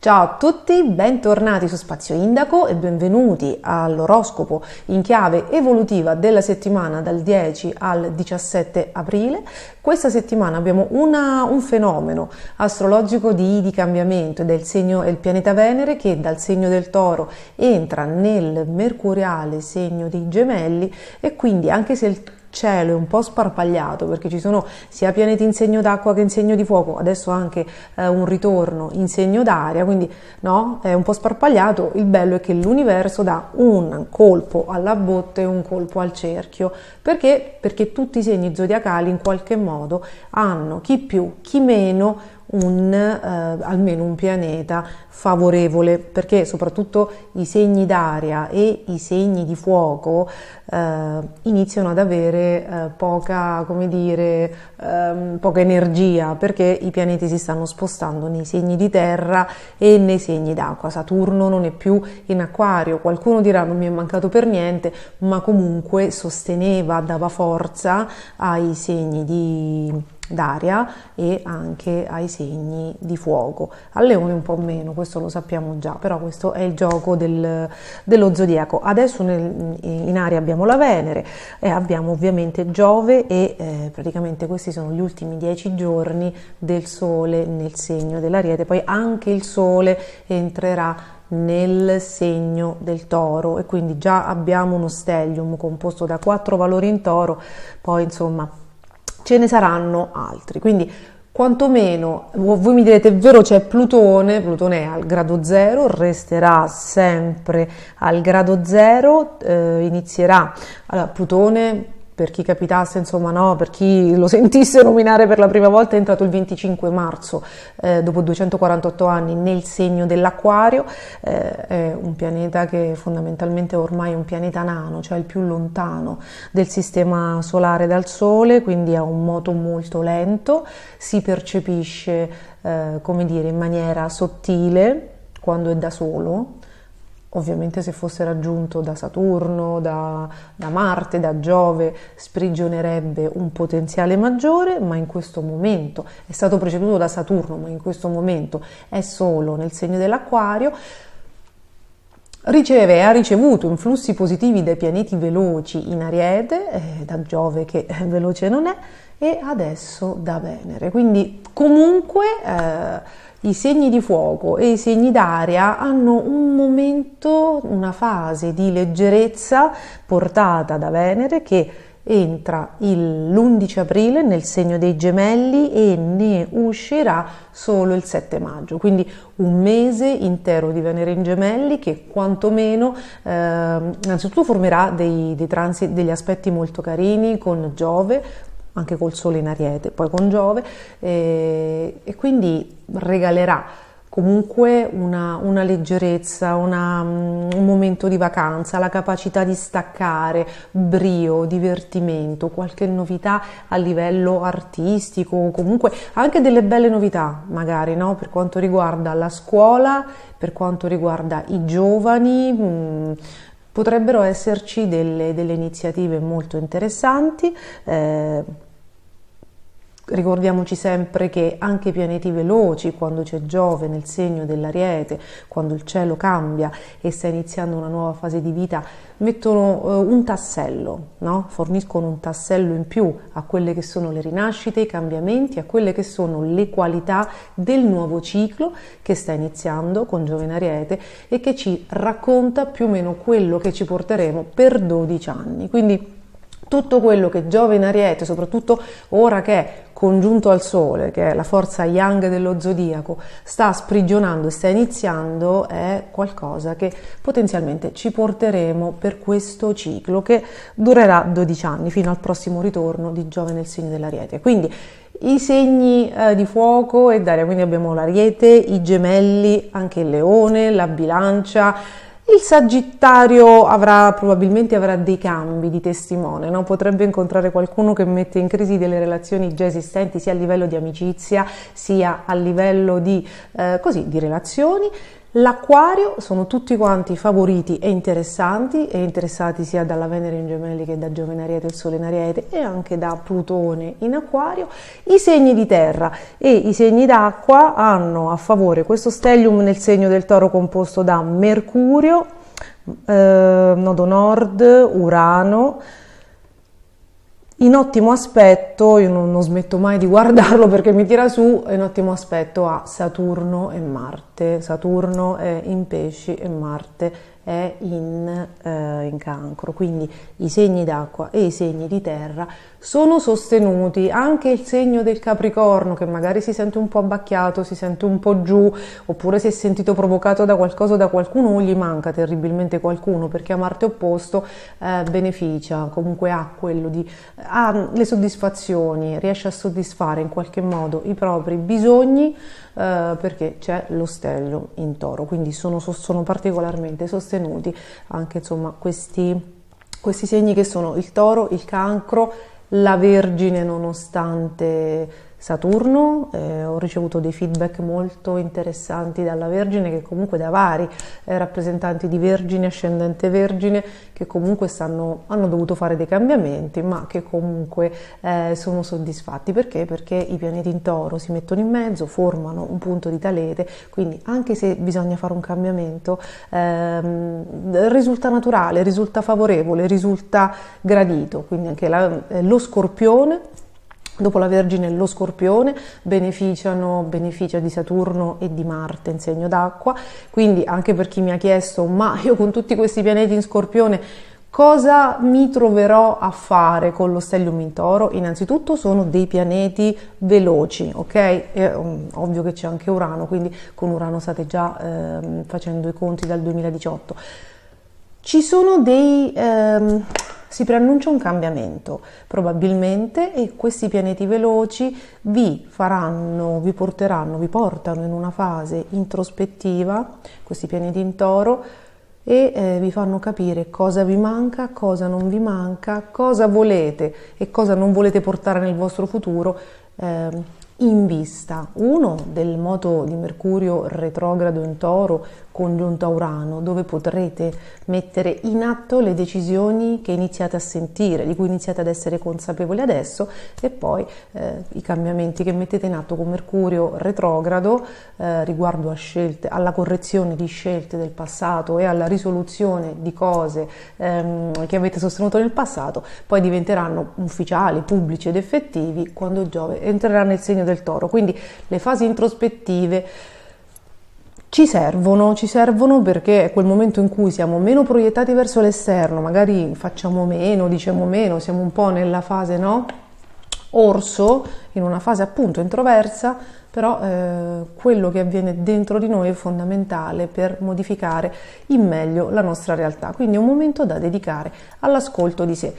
Ciao a tutti, bentornati su Spazio Indaco e benvenuti all'oroscopo in chiave evolutiva della settimana dal 10 al 17 aprile. Questa settimana abbiamo un fenomeno astrologico di cambiamento ed è il pianeta Venere che dal segno del Toro entra nel mercuriale segno dei Gemelli e quindi anche se il cielo è un po' sparpagliato perché ci sono sia pianeti in segno d'acqua che in segno di fuoco, adesso anche un ritorno in segno d'aria, quindi no, è un po' sparpagliato. Il bello è che l'universo dà un colpo alla botte e un colpo al cerchio. Perché tutti i segni zodiacali in qualche modo hanno, chi più chi meno, almeno un pianeta favorevole, perché soprattutto i segni d'aria e i segni di fuoco iniziano ad avere poca energia, perché i pianeti si stanno spostando nei segni di terra e nei segni d'acqua. Saturno non è più in Acquario, qualcuno dirà non mi è mancato per niente, ma comunque sosteneva, dava forza ai segni d'aria e anche ai segni di fuoco. Al Leone un po' meno, questo lo sappiamo già, però questo è il gioco dello zodiaco. Adesso in aria abbiamo la Venere e abbiamo ovviamente Giove e praticamente questi sono gli ultimi 10 giorni del Sole nel segno dell'Ariete. Poi anche il Sole entrerà nel segno del Toro e quindi già abbiamo uno stellium composto da 4 valori in Toro, poi insomma ce ne saranno altri, quindi quantomeno voi mi direte: è vero, c'è Plutone è al grado 0, resterà sempre al grado 0, inizierà. Allora, Plutone, per chi capitasse, insomma, no, per chi lo sentisse nominare per la prima volta, è entrato il 25 marzo, dopo 248 anni, nel segno dell'Acquario. È un pianeta che fondamentalmente ormai è un pianeta nano, cioè il più lontano del sistema solare dal Sole, quindi ha un moto molto lento, si percepisce, in maniera sottile quando è da solo. Ovviamente se fosse raggiunto da Saturno, da Marte, da Giove, sprigionerebbe un potenziale maggiore, ma in questo momento è stato preceduto da Saturno, ma in questo momento è solo nel segno dell'Acquario. Ha ricevuto influssi positivi dai pianeti veloci in Ariete, da Giove che veloce non è, e adesso da Venere. Quindi comunque i segni di fuoco e i segni d'aria hanno un momento, una fase di leggerezza portata da Venere che entra l'11 aprile nel segno dei Gemelli e ne uscirà solo il 7 maggio, quindi un mese intero di Venere in Gemelli che quantomeno innanzitutto formerà degli aspetti molto carini con Giove, anche col Sole in Ariete, poi con Giove, e quindi regalerà comunque una leggerezza, un momento di vacanza, la capacità di staccare, brio, divertimento, qualche novità a livello artistico, comunque anche delle belle novità magari, no? Per quanto riguarda la scuola, per quanto riguarda i giovani, potrebbero esserci delle iniziative molto interessanti. Ricordiamoci sempre che anche i pianeti veloci, quando c'è Giove nel segno dell'Ariete, quando il cielo cambia e sta iniziando una nuova fase di vita, mettono un tassello, no? Forniscono un tassello in più a quelle che sono le rinascite, i cambiamenti, a quelle che sono le qualità del nuovo ciclo che sta iniziando con Giove in Ariete e che ci racconta più o meno quello che ci porteremo per 12 anni. Quindi tutto quello che Giove in Ariete, soprattutto ora che è congiunto al Sole, che è la forza yang dello zodiaco, sta sprigionando e sta iniziando, è qualcosa che potenzialmente ci porteremo per questo ciclo che durerà 12 anni, fino al prossimo ritorno di Giove nel segno dell'Ariete. Quindi i segni di fuoco e d'aria, quindi abbiamo l'Ariete, i Gemelli, anche il Leone, la Bilancia. Il Sagittario probabilmente avrà dei cambi di testimone, no? Potrebbe incontrare qualcuno che mette in crisi delle relazioni già esistenti, sia a livello di amicizia, sia a livello di relazioni. L'Acquario sono tutti quanti favoriti e interessati sia dalla Venere in Gemelli che da Giove in Ariete, il Sole in Ariete e anche da Plutone in Acquario. I segni di terra e i segni d'acqua hanno a favore questo stellium nel segno del Toro composto da Mercurio, nodo nord, Urano, in ottimo aspetto, io non smetto mai di guardarlo perché mi tira su, in ottimo aspetto a Saturno e Marte. Saturno è in Pesci e Marte è in Cancro, quindi i segni d'acqua e i segni di terra sono sostenuti. Anche il segno del Capricorno, che magari si sente un po' abbacchiato, si sente un po' giù, oppure si è sentito provocato da qualcosa o da qualcuno, gli manca terribilmente qualcuno perché a Marte opposto beneficia, comunque ha le soddisfazioni, riesce a soddisfare in qualche modo i propri bisogni perché c'è lo stellium in Toro, quindi sono particolarmente sostenuti anche insomma questi segni che sono il Toro, il Cancro, la Vergine nonostante Saturno. Ho ricevuto dei feedback molto interessanti dalla Vergine, che comunque da vari rappresentanti di Vergine, ascendente Vergine, che comunque hanno dovuto fare dei cambiamenti, ma che comunque sono soddisfatti. Perché? Perché i pianeti in Toro si mettono in mezzo, formano un punto di talete, quindi anche se bisogna fare un cambiamento risulta naturale, risulta favorevole, risulta gradito. Quindi anche lo Scorpione, dopo la Vergine, lo Scorpione beneficia di Saturno e di Marte in segno d'acqua. Quindi anche per chi mi ha chiesto, ma io con tutti questi pianeti in Scorpione cosa mi troverò a fare con lo stellium in Toro? Innanzitutto sono dei pianeti veloci, ok? Ovvio che c'è anche Urano, quindi con Urano state già facendo i conti dal 2018. Ci sono si preannuncia un cambiamento probabilmente, e questi pianeti veloci vi portano in una fase introspettiva, questi pianeti in Toro, e vi fanno capire cosa vi manca, cosa non vi manca, cosa volete e cosa non volete portare nel vostro futuro in vista, uno, del moto di Mercurio retrogrado in Toro congiunto a Urano, dove potrete mettere in atto le decisioni che iniziate a sentire, di cui iniziate ad essere consapevoli adesso, e poi i cambiamenti che mettete in atto con Mercurio retrogrado riguardo a scelte, alla correzione di scelte del passato e alla risoluzione di cose che avete sostenuto nel passato, poi diventeranno ufficiali, pubblici ed effettivi quando Giove entrerà nel segno del Toro. Quindi le fasi introspettive ci servono perché è quel momento in cui siamo meno proiettati verso l'esterno, magari facciamo meno, diciamo meno, siamo un po' nella fase, no? Orso, in una fase appunto introversa, però quello che avviene dentro di noi è fondamentale per modificare in meglio la nostra realtà. Quindi è un momento da dedicare all'ascolto di sé.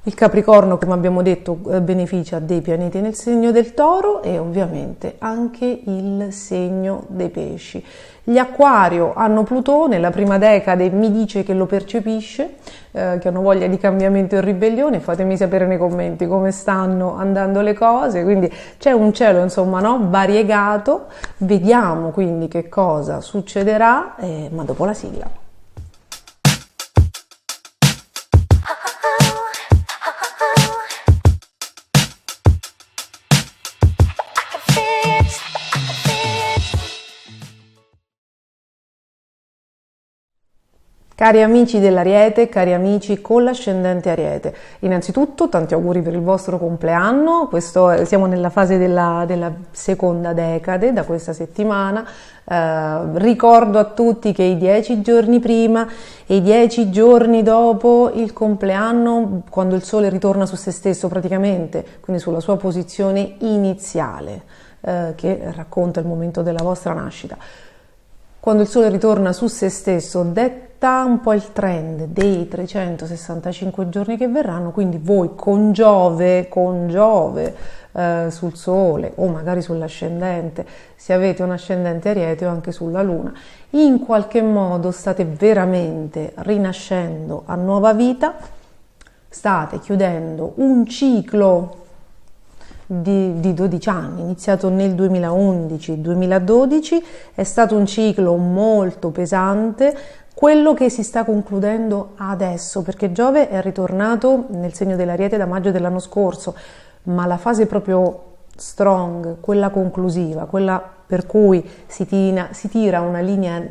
Il Capricorno, come abbiamo detto, beneficia dei pianeti nel segno del Toro, e ovviamente anche il segno dei Pesci. Gli Acquario hanno Plutone, la prima decade mi dice che lo percepisce, che hanno voglia di cambiamento e ribellione. Fatemi sapere nei commenti come stanno andando le cose. Quindi c'è un cielo, insomma, no? Variegato. Vediamo quindi che cosa succederà, ma dopo la sigla. Cari amici dell'Ariete, cari amici con l'ascendente Ariete, innanzitutto tanti auguri per il vostro compleanno. Siamo nella fase della seconda decade da questa settimana. Ricordo a tutti che i 10 giorni prima e i 10 giorni dopo il compleanno, quando il Sole ritorna su se stesso praticamente, quindi sulla sua posizione iniziale, che racconta il momento della vostra nascita, quando il Sole ritorna su se stesso, detta un po' il trend dei 365 giorni che verranno. Quindi voi con Giove sul Sole, o magari sull'ascendente, se avete un ascendente Ariete, o anche sulla Luna, in qualche modo state veramente rinascendo a nuova vita, state chiudendo un ciclo di 12 anni, iniziato nel 2011-2012, è stato un ciclo molto pesante, quello che si sta concludendo adesso, perché Giove è ritornato nel segno dell'Ariete da maggio dell'anno scorso, ma la fase proprio strong, quella conclusiva, quella per cui si tira una linea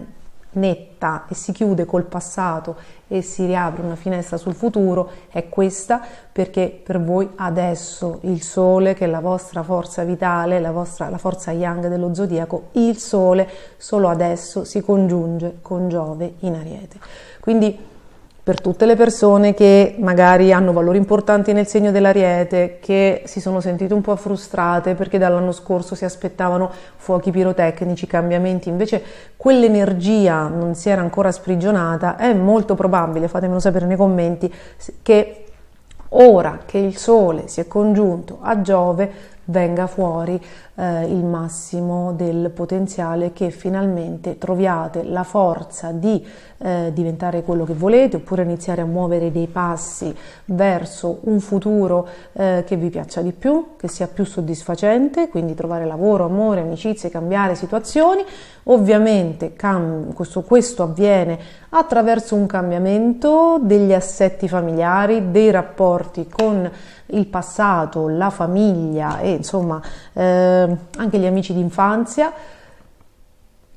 netta e si chiude col passato e si riapre una finestra sul futuro, è questa, perché per voi adesso il Sole, che è la vostra forza vitale, la forza yang dello zodiaco, il Sole solo adesso si congiunge con Giove in Ariete. Quindi per tutte le persone che magari hanno valori importanti nel segno dell'Ariete, che si sono sentite un po' frustrate perché dall'anno scorso si aspettavano fuochi pirotecnici, cambiamenti, invece quell'energia non si era ancora sprigionata, è molto probabile, fatemelo sapere nei commenti, che ora che il Sole si è congiunto a Giove venga fuori il massimo del potenziale, che finalmente troviate la forza di diventare quello che volete, oppure iniziare a muovere dei passi verso un futuro che vi piaccia di più, che sia più soddisfacente, quindi trovare lavoro, amore, amicizie, cambiare situazioni. Ovviamente questo avviene attraverso un cambiamento degli assetti familiari, dei rapporti con il passato, la famiglia e insomma anche gli amici d'infanzia,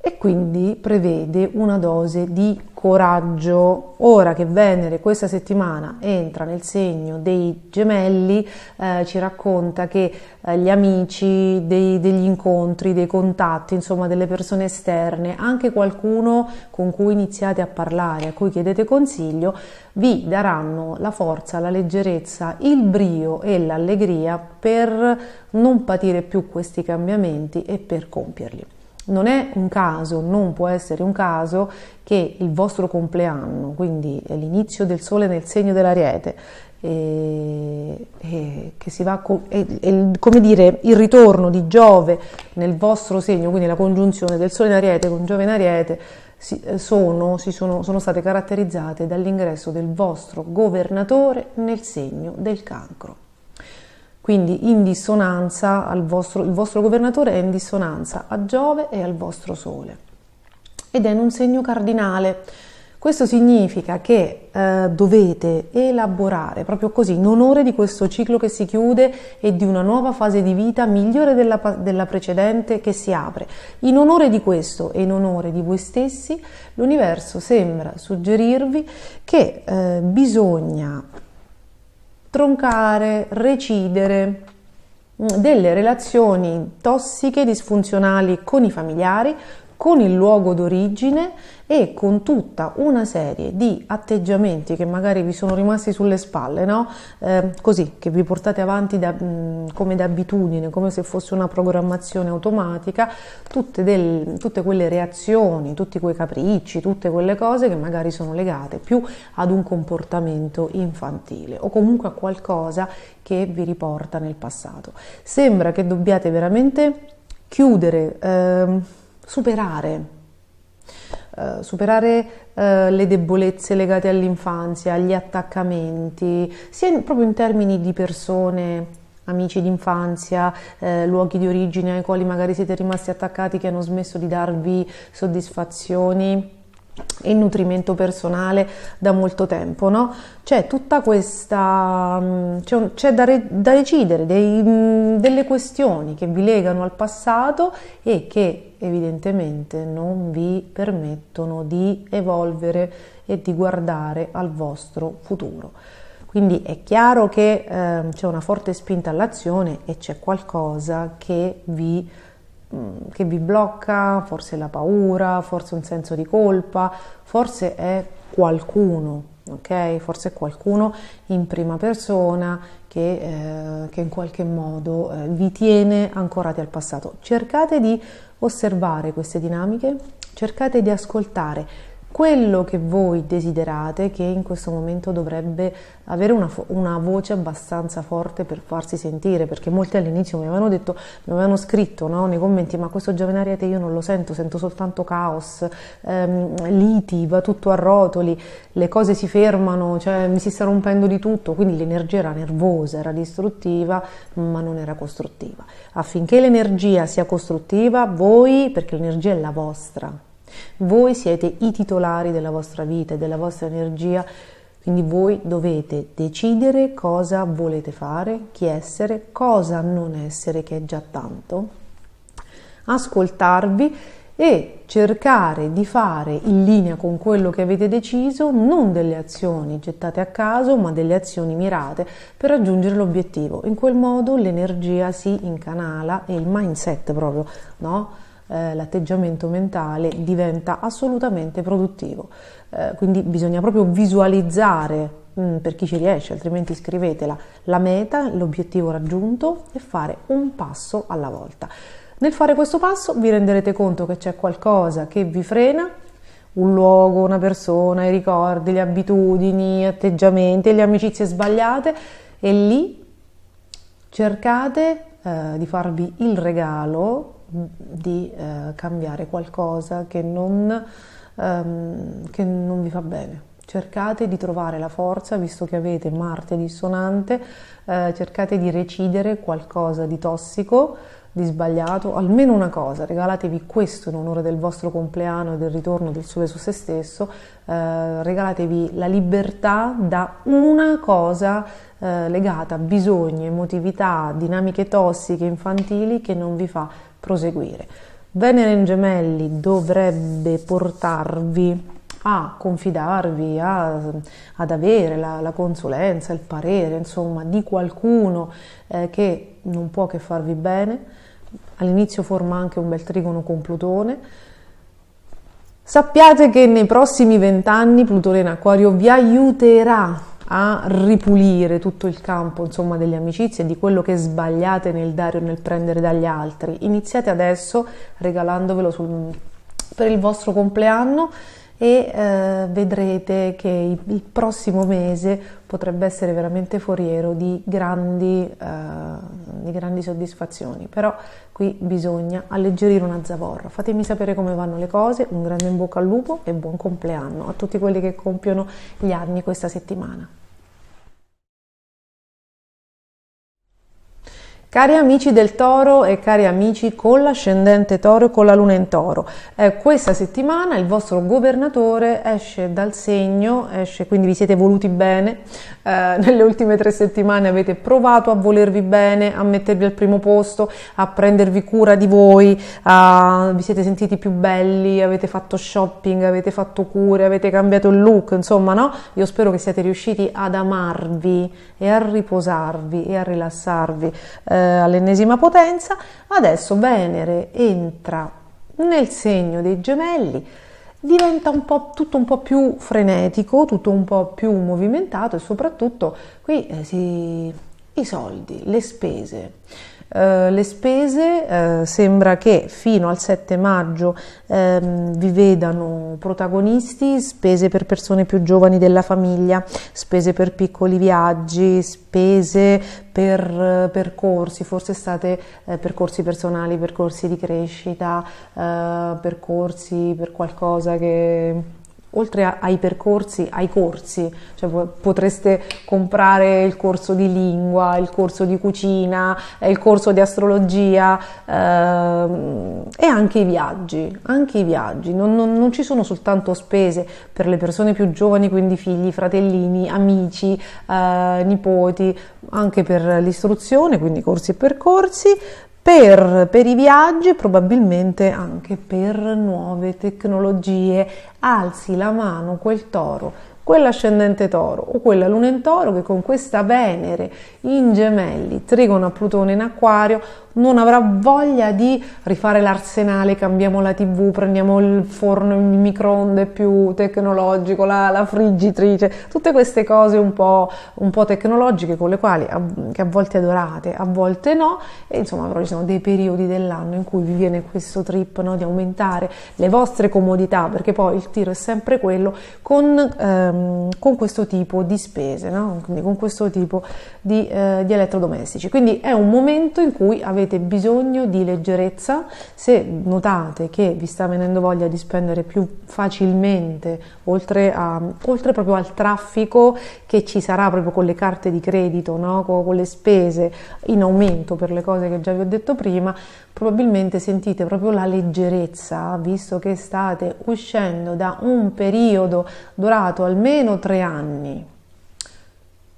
e quindi prevede una dose di coraggio. Ora che Venere questa settimana entra nel segno dei Gemelli, ci racconta che gli amici, degli incontri, dei contatti, insomma delle persone esterne, anche qualcuno con cui iniziate a parlare, a cui chiedete consiglio, vi daranno la forza, la leggerezza, il brio e l'allegria per non patire più questi cambiamenti e per compierli. Non è un caso, non può essere un caso che il vostro compleanno, quindi è l'inizio del Sole nel segno dell'Ariete, che si va come dire, il ritorno di Giove nel vostro segno, quindi la congiunzione del Sole in Ariete con Giove in Ariete, sono state caratterizzate dall'ingresso del vostro governatore nel segno del Cancro. Quindi in dissonanza il vostro governatore è in dissonanza a Giove e al vostro Sole, ed è in un segno cardinale. Questo significa che dovete elaborare proprio così, in onore di questo ciclo che si chiude e di una nuova fase di vita migliore della precedente che si apre. In onore di questo e in onore di voi stessi, l'universo sembra suggerirvi che bisogna troncare, recidere delle relazioni tossiche, disfunzionali con i familiari, con il luogo d'origine e con tutta una serie di atteggiamenti che magari vi sono rimasti sulle spalle, no? Così, che vi portate avanti come d'abitudine, come se fosse una programmazione automatica, tutte quelle reazioni, tutti quei capricci, tutte quelle cose che magari sono legate più ad un comportamento infantile o comunque a qualcosa che vi riporta nel passato. Sembra che dobbiate veramente chiudere, superare le debolezze legate all'infanzia, agli attaccamenti, sia proprio in termini di persone, amici d'infanzia, luoghi di origine ai quali magari siete rimasti attaccati, che hanno smesso di darvi soddisfazioni e nutrimento personale da molto tempo, no? C'è tutta questa, c'è da decidere delle questioni che vi legano al passato e che evidentemente non vi permettono di evolvere e di guardare al vostro futuro. Quindi è chiaro che c'è una forte spinta all'azione e c'è qualcosa che vi blocca, forse la paura, forse un senso di colpa, forse è qualcuno, ok? Forse è qualcuno in prima persona che in qualche modo vi tiene ancorati al passato. Cercate di osservare queste dinamiche, cercate di ascoltare quello che voi desiderate, che in questo momento dovrebbe avere una voce abbastanza forte per farsi sentire, perché molti all'inizio mi avevano scritto, no, nei commenti: ma questo Giovane Ariete io non lo sento soltanto caos, liti, va tutto a rotoli, le cose si fermano, cioè mi si sta rompendo di tutto. Quindi l'energia era nervosa, era distruttiva, ma non era costruttiva. Affinché l'energia sia costruttiva, voi, perché l'energia è la vostra, voi siete i titolari della vostra vita e della vostra energia, quindi voi dovete decidere cosa volete fare, chi essere, cosa non essere, che è già tanto, ascoltarvi e cercare di fare in linea con quello che avete deciso, non delle azioni gettate a caso, ma delle azioni mirate per raggiungere l'obiettivo. In quel modo l'energia si incanala e il mindset proprio, no? L'atteggiamento mentale diventa assolutamente produttivo, quindi bisogna proprio visualizzare, per chi ci riesce, altrimenti scrivetela, la meta, l'obiettivo raggiunto e fare un passo alla volta. Nel fare questo passo vi renderete conto che c'è qualcosa che vi frena, un luogo, una persona, i ricordi, le abitudini, gli atteggiamenti, le amicizie sbagliate, e lì cercate di farvi il regalo di cambiare qualcosa che non vi fa bene. Cercate di trovare la forza, visto che avete Marte dissonante, cercate di recidere qualcosa di tossico, di sbagliato, almeno una cosa. Regalatevi questo in onore del vostro compleanno e del ritorno del sole su se stesso. Regalatevi la libertà da una cosa legata a bisogni, emotività, dinamiche tossiche, infantili, che non vi fa proseguire. Venere in Gemelli dovrebbe portarvi a confidarvi, ad avere la consulenza, il parere, insomma, di qualcuno che non può che farvi bene. All'inizio forma anche un bel trigono con Plutone. Sappiate che nei prossimi 20 anni Plutone in Acquario vi aiuterà a ripulire tutto il campo, insomma, delle amicizie, di quello che sbagliate nel dare o nel prendere dagli altri. Iniziate adesso regalandovelo per il vostro compleanno e vedrete che il prossimo mese potrebbe essere veramente foriero di grandi soddisfazioni. Però qui bisogna alleggerire una zavorra. Fatemi sapere come vanno le cose. Un grande in bocca al lupo e buon compleanno a tutti quelli che compiono gli anni questa settimana. Cari amici del Toro e cari amici con l'ascendente Toro e con la Luna in Toro, questa settimana il vostro governatore esce dal segno, quindi vi siete voluti bene, nelle ultime 3 settimane avete provato a volervi bene, a mettervi al primo posto, a prendervi cura di voi, vi siete sentiti più belli, avete fatto shopping, avete fatto cure, avete cambiato il look, insomma, no? Io spero che siate riusciti ad amarvi e a riposarvi e a rilassarvi all'ennesima potenza. Adesso Venere entra nel segno dei Gemelli, diventa tutto un po' più frenetico, tutto un po' più movimentato, e soprattutto qui i soldi, le spese. Sembra che fino al 7 maggio vi vedano protagonisti, spese per persone più giovani della famiglia, spese per piccoli viaggi, spese per percorsi, forse state percorsi personali, percorsi di crescita, percorsi per qualcosa che... Oltre ai percorsi, ai corsi, cioè potreste comprare il corso di lingua, il corso di cucina, il corso di astrologia e anche i viaggi. Non ci sono soltanto spese per le persone più giovani, quindi figli, fratellini, amici, nipoti, anche per l'istruzione, quindi corsi e percorsi. Per i viaggi, probabilmente anche per nuove tecnologie. Alzi la mano quel Toro quell'ascendente Toro o quella Luna in Toro che con questa Venere in Gemelli, trigono a Plutone in Acquario, non avrà voglia di rifare l'arsenale, cambiamo la TV, prendiamo il forno, il microonde più tecnologico, la friggitrice, tutte queste cose un po' tecnologiche con le quali che a volte adorate, a volte no, e insomma però ci sono dei periodi dell'anno in cui vi viene questo trip, no, di aumentare le vostre comodità, perché poi il tiro è sempre quello con questo tipo di spese, no? Quindi con questo tipo di elettrodomestici. Quindi è un momento in cui avete bisogno di leggerezza. Se notate che vi sta venendo voglia di spendere più facilmente, oltre proprio al traffico che ci sarà proprio con le carte di credito, no? Con le spese in aumento per le cose che già vi ho detto prima, probabilmente sentite proprio la leggerezza, visto che state uscendo da un periodo durato almeno 3 anni,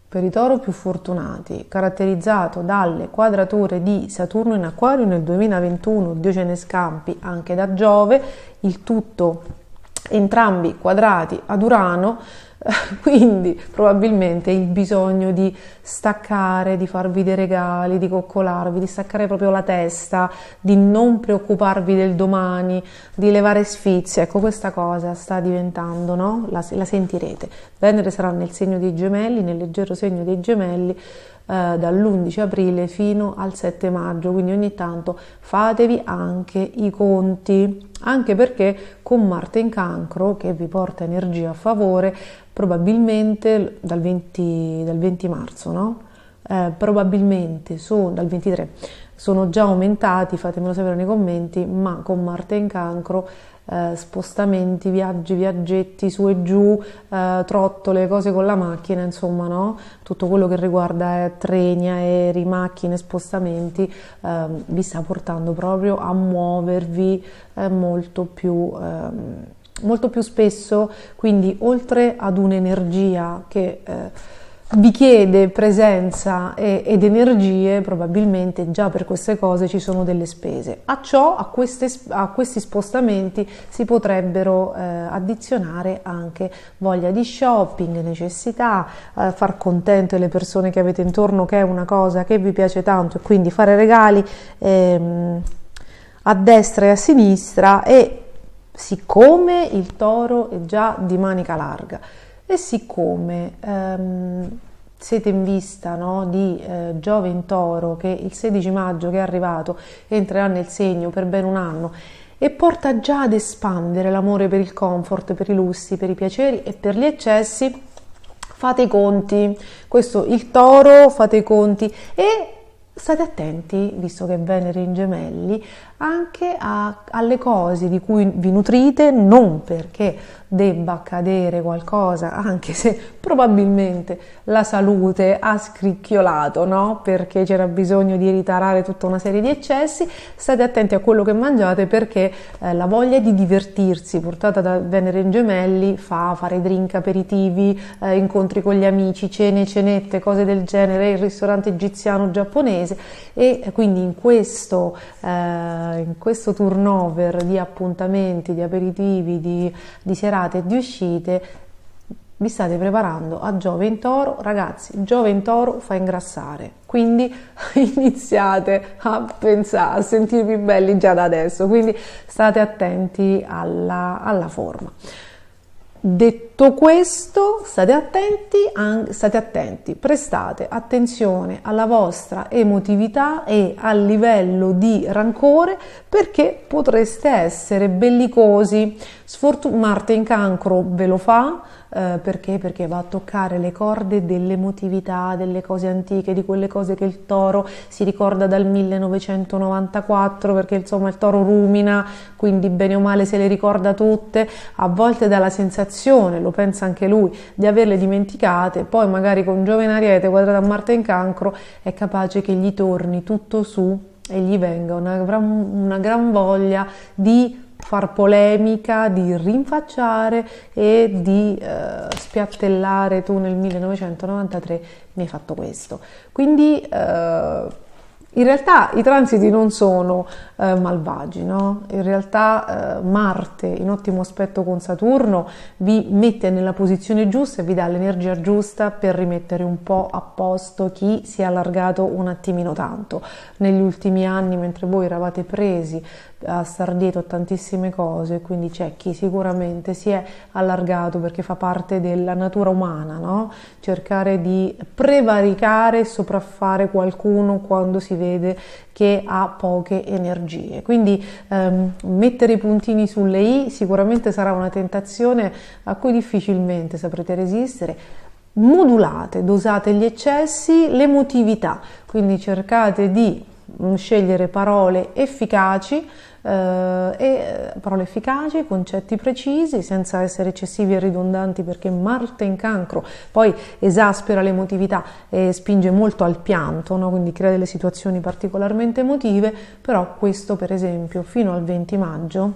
per i Toro più fortunati, caratterizzato dalle quadrature di Saturno in Acquario nel 2021, Dio ce ne scampi, anche da Giove, il tutto entrambi quadrati ad Urano, quindi probabilmente il bisogno di staccare, di farvi dei regali, di coccolarvi, di staccare proprio la testa, di non preoccuparvi del domani, di levare sfizi. Ecco, questa cosa sta diventando, no? La sentirete. Venere sarà nel segno dei Gemelli, nel leggero segno dei Gemelli, dall'11 aprile fino al 7 maggio, quindi ogni tanto fatevi anche i conti, anche perché con Marte in Cancro, che vi porta energia a favore, probabilmente dal 20 marzo, no? Probabilmente dal 23 sono già aumentati, fatemelo sapere nei commenti, ma con Marte in Cancro spostamenti, viaggetti su e giù, trottole, cose con la macchina, insomma, no? Tutto quello che riguarda treni, aerei, macchine, spostamenti, vi sta portando proprio a muovervi molto più spesso, quindi oltre ad un'energia che vi chiede presenza ed energie, probabilmente già per queste cose ci sono delle spese. A questi spostamenti si potrebbero addizionare anche voglia di shopping, necessità, far contente le persone che avete intorno, che è una cosa che vi piace tanto, e quindi fare regali a destra e a sinistra. E siccome il Toro è già di manica larga e siccome siete in vista, no, di Giove in Toro, che il 16 maggio che è arrivato entrerà nel segno per ben un anno e porta già ad espandere l'amore per il comfort, per i lussi, per i piaceri e per gli eccessi, fate i conti. Questo il Toro, fate i conti e state attenti, visto che Venere in Gemelli, anche alle cose di cui vi nutrite, non perché debba accadere qualcosa, anche se probabilmente la salute ha scricchiolato, no? Perché c'era bisogno di ritarare tutta una serie di eccessi. State attenti a quello che mangiate, perché la voglia di divertirsi portata da Venere in Gemelli fa fare drink, aperitivi, incontri con gli amici, cene, cenette, cose del genere, il ristorante egiziano, giapponese, e quindi in questo turnover di appuntamenti, di aperitivi, di serate e di uscite vi state preparando a Giove in Toro. Ragazzi, Giove in Toro fa ingrassare, quindi iniziate a pensare, a sentirvi belli già da adesso, quindi state attenti alla forma. Detto questo, state attenti, prestate attenzione alla vostra emotività e al livello di rancore, perché potreste essere bellicosi. Marte in Cancro ve lo fa, perché va a toccare le corde dell'emotività, delle cose antiche, di quelle cose che il Toro si ricorda dal 1994, perché insomma il Toro rumina, quindi bene o male se le ricorda tutte, a volte dà la sensazione, lo pensa anche lui, di averle dimenticate. Poi magari con Giove in Ariete quadrato a Marte in Cancro è capace che gli torni tutto su e gli venga una gran voglia di far polemica, di rinfacciare e di spiattellare: tu nel 1993 mi hai fatto questo. Quindi In realtà i transiti non sono malvagi, no? In realtà Marte in ottimo aspetto con Saturno vi mette nella posizione giusta e vi dà l'energia giusta per rimettere un po' a posto chi si è allargato un attimino tanto. Negli ultimi anni, mentre voi eravate presi a star dietro a tantissime cose, quindi c'è chi sicuramente si è allargato perché fa parte della natura umana, no? Cercare di prevaricare e sopraffare qualcuno quando si vede che ha poche energie. Quindi mettere i puntini sulle i sicuramente sarà una tentazione a cui difficilmente saprete resistere. Modulate, dosate gli eccessi, l'emotività, quindi cercate di scegliere parole efficaci, concetti precisi, senza essere eccessivi e ridondanti, perché Marte in Cancro poi esaspera l'emotività e spinge molto al pianto, no? Quindi crea delle situazioni particolarmente emotive, però questo per esempio fino al 20 maggio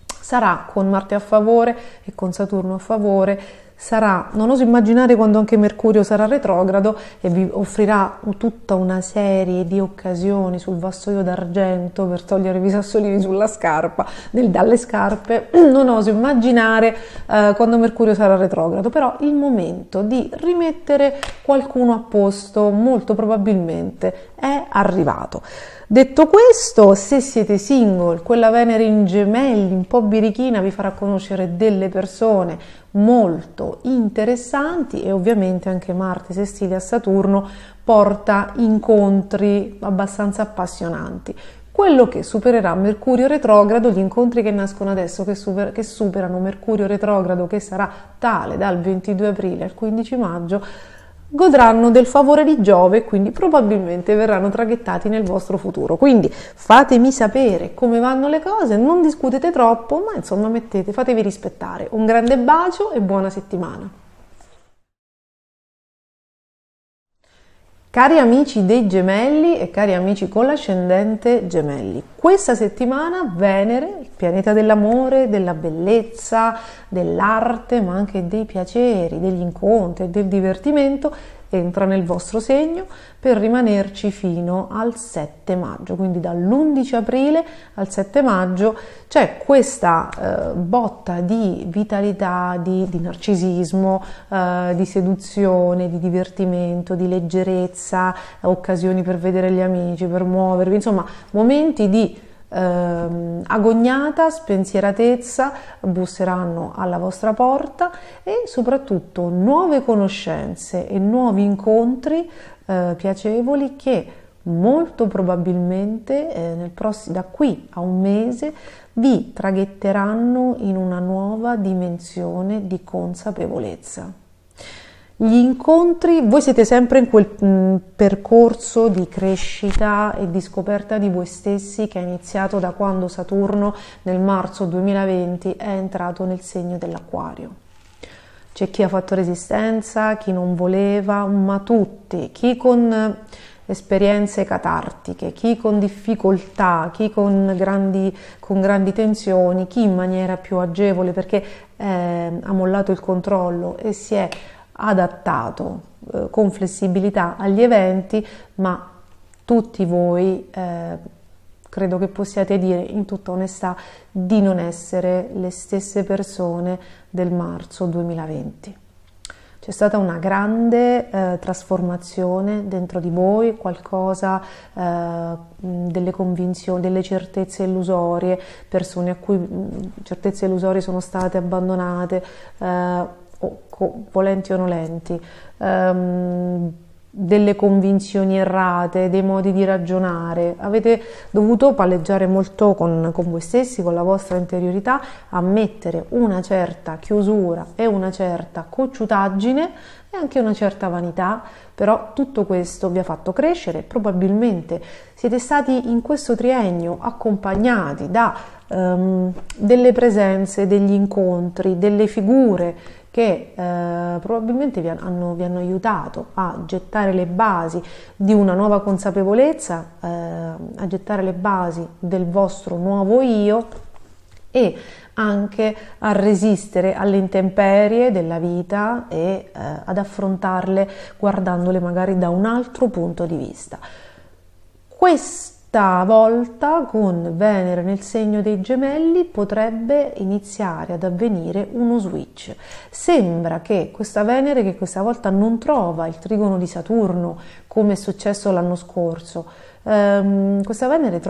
sarà con Marte a favore e con Saturno a favore. Sarà, non oso immaginare quando anche Mercurio sarà retrogrado e vi offrirà tutta una serie di occasioni sul vassoio d'argento per togliervi i sassolini sulla scarpa, dalle scarpe. Non oso immaginare quando Mercurio sarà retrogrado, però il momento di rimettere qualcuno a posto molto probabilmente è arrivato. Detto questo, se siete single, quella Venere in Gemelli un po' birichina vi farà conoscere delle persone molto interessanti, e ovviamente anche Marte sestile a Saturno porta incontri abbastanza appassionanti. Quello che supererà Mercurio retrogrado, gli incontri che nascono adesso che superano Mercurio retrogrado, che sarà tale dal 22 aprile al 15 maggio, godranno del favore di Giove e quindi probabilmente verranno traghettati nel vostro futuro. Quindi fatemi sapere come vanno le cose, non discutete troppo, ma insomma fatevi rispettare. Un grande bacio e buona settimana. Cari amici dei Gemelli e cari amici con l'ascendente Gemelli, questa settimana Venere, il pianeta dell'amore, della bellezza, dell'arte, ma anche dei piaceri, degli incontri e del divertimento, entra nel vostro segno per rimanerci fino al 7 maggio, quindi dall'11 aprile al 7 maggio c'è questa botta di vitalità, di narcisismo, di seduzione, di divertimento, di leggerezza, occasioni per vedere gli amici, per muovervi, insomma momenti di agognata, spensieratezza busseranno alla vostra porta, e soprattutto nuove conoscenze e nuovi incontri piacevoli che molto probabilmente da qui a un mese vi traghetteranno in una nuova dimensione di consapevolezza. Gli incontri, voi siete sempre in quel percorso di crescita e di scoperta di voi stessi che è iniziato da quando Saturno nel marzo 2020 è entrato nel segno dell'Acquario. C'è chi ha fatto resistenza, chi non voleva, ma tutti, chi con esperienze catartiche, chi con difficoltà, chi con grandi tensioni, chi in maniera più agevole perché ha mollato il controllo e si è adattato con flessibilità agli eventi, ma tutti voi credo che possiate dire in tutta onestà di non essere le stesse persone del marzo 2020. C'è stata una grande trasformazione dentro di voi, qualcosa, delle convinzioni, delle certezze illusorie, persone a cui certezze illusorie sono state abbandonate, volenti o nolenti, delle convinzioni errate, dei modi di ragionare. Avete dovuto palleggiare molto con voi stessi, con la vostra interiorità, ammettere una certa chiusura e una certa cocciutaggine e anche una certa vanità, però tutto questo vi ha fatto crescere. Probabilmente siete stati in questo triennio accompagnati da delle presenze, degli incontri, delle figure che probabilmente vi hanno aiutato a gettare le basi di una nuova consapevolezza, a gettare le basi del vostro nuovo io e anche a resistere alle intemperie della vita e ad affrontarle guardandole magari da un altro punto di vista. Questa volta con Venere nel segno dei Gemelli potrebbe iniziare ad avvenire uno switch. Sembra che questa Venere, che questa volta non trova il trigono di Saturno come è successo l'anno scorso, questa Venere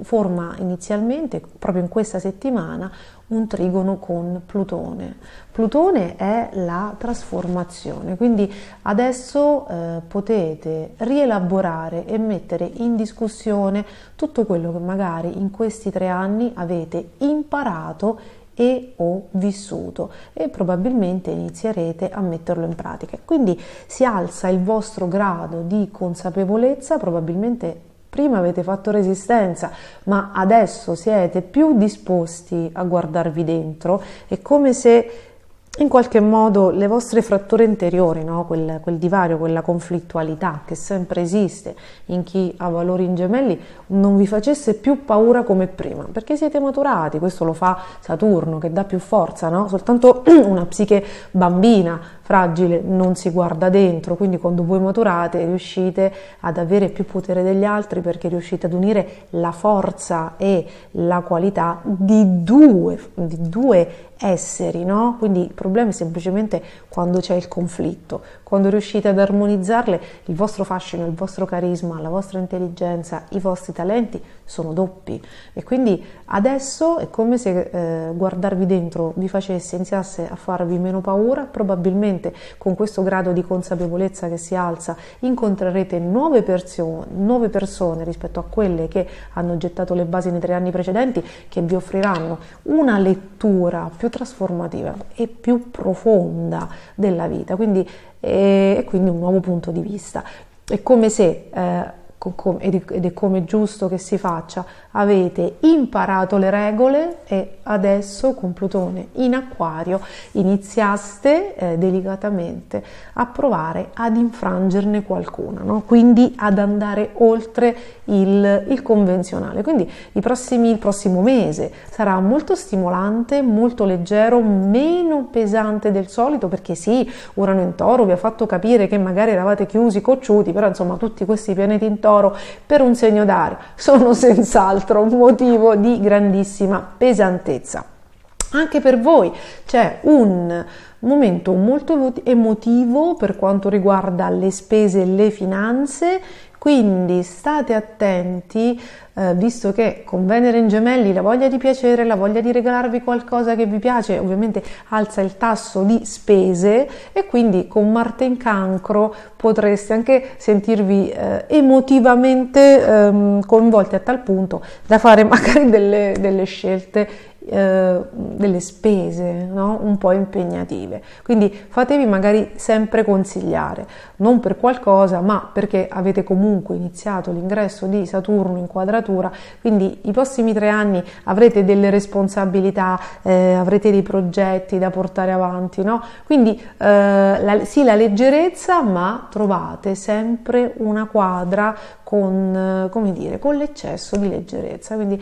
forma inizialmente proprio in questa settimana un trigono con Plutone. Plutone è la trasformazione, quindi adesso potete rielaborare e mettere in discussione tutto quello che magari in questi 3 anni avete imparato e o vissuto, e probabilmente inizierete a metterlo in pratica. Quindi si alza il vostro grado di consapevolezza. Probabilmente prima avete fatto resistenza, ma adesso siete più disposti a guardarvi dentro. È come se in qualche modo le vostre fratture interiori, no? quel divario, quella conflittualità che sempre esiste in chi ha valori in Gemelli, non vi facesse più paura come prima, perché siete maturati. Questo lo fa Saturno, che dà più forza, no? Soltanto una psiche bambina, fragile, non si guarda dentro. Quindi quando voi maturate riuscite ad avere più potere degli altri, perché riuscite ad unire la forza e la qualità di due esseri, no? Quindi il problema è semplicemente quando c'è il conflitto. Quando riuscite ad armonizzarle, il vostro fascino, il vostro carisma, la vostra intelligenza, i vostri talenti sono doppi. E quindi adesso è come se guardarvi dentro vi iniziasse a farvi meno paura. Probabilmente con questo grado di consapevolezza che si alza incontrerete nuove persone rispetto a quelle che hanno gettato le basi nei 3 anni precedenti, che vi offriranno una lettura più trasformativa e più profonda della vita, e quindi un nuovo punto di vista. È come se ed è come giusto che si faccia, avete imparato le regole e adesso con Plutone in Acquario iniziaste delicatamente a provare ad infrangerne qualcuna, no? Quindi ad andare oltre il convenzionale. Quindi il prossimo mese sarà molto stimolante, molto leggero, meno pesante del solito, perché sì, Urano in Toro vi ha fatto capire che magari eravate chiusi, cocciuti, però insomma tutti questi pianeti in Toro per un segno d'aria sono senz'altro un motivo di grandissima pesantezza. Anche per voi c'è un momento molto emotivo per quanto riguarda le spese e le finanze, quindi state attenti, visto che con Venere in Gemelli la voglia di piacere, la voglia di regalarvi qualcosa che vi piace ovviamente alza il tasso di spese, e quindi con Marte in Cancro potreste anche sentirvi emotivamente coinvolti a tal punto da fare magari delle scelte, delle spese, no? Un po' impegnative. Quindi fatevi magari sempre consigliare, non per qualcosa, ma perché avete comunque iniziato l'ingresso di Saturno in quadratura, quindi i prossimi 3 anni avrete delle responsabilità, avrete dei progetti da portare avanti, no? Quindi sì, la leggerezza, ma trovate sempre una quadra con, come dire, con l'eccesso di leggerezza. Quindi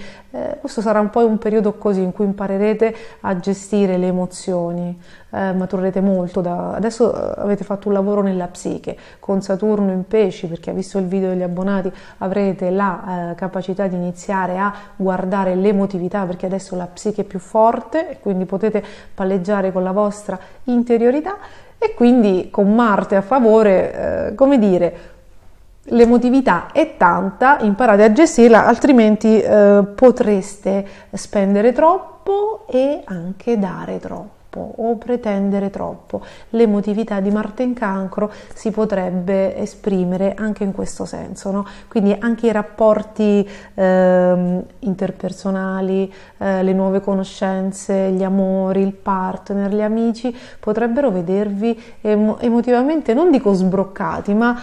questo sarà un po' un periodo così in cui imparerete a gestire le emozioni, maturerete molto. Adesso avete fatto un lavoro nella psiche con Saturno in Pesci, perché ha visto il video degli abbonati, avrete la capacità di iniziare a guardare l'emotività, perché adesso la psiche è più forte e quindi potete palleggiare con la vostra interiorità. E quindi con Marte a favore, come dire, l'emotività è tanta, imparate a gestirla, altrimenti potreste spendere troppo e anche dare troppo o pretendere troppo. L'emotività di Marte in Cancro si potrebbe esprimere anche in questo senso, no? Quindi anche i rapporti interpersonali, le nuove conoscenze, gli amori, il partner, gli amici potrebbero vedervi emotivamente, non dico sbroccati, ma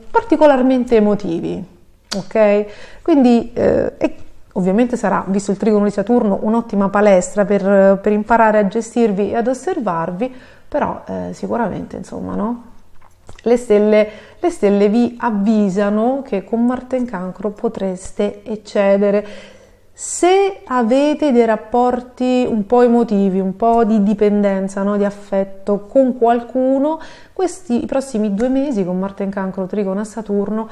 particolarmente emotivi, ok? Quindi ovviamente sarà, visto il trigono di Saturno, un'ottima palestra per imparare a gestirvi e ad osservarvi, però sicuramente, insomma, no? Le stelle vi avvisano che con Marte in Cancro potreste eccedere. Se avete dei rapporti un po' emotivi, un po' di dipendenza, no? Di affetto con qualcuno, i prossimi 2 mesi con Marte in Cancro, Trigono a Saturno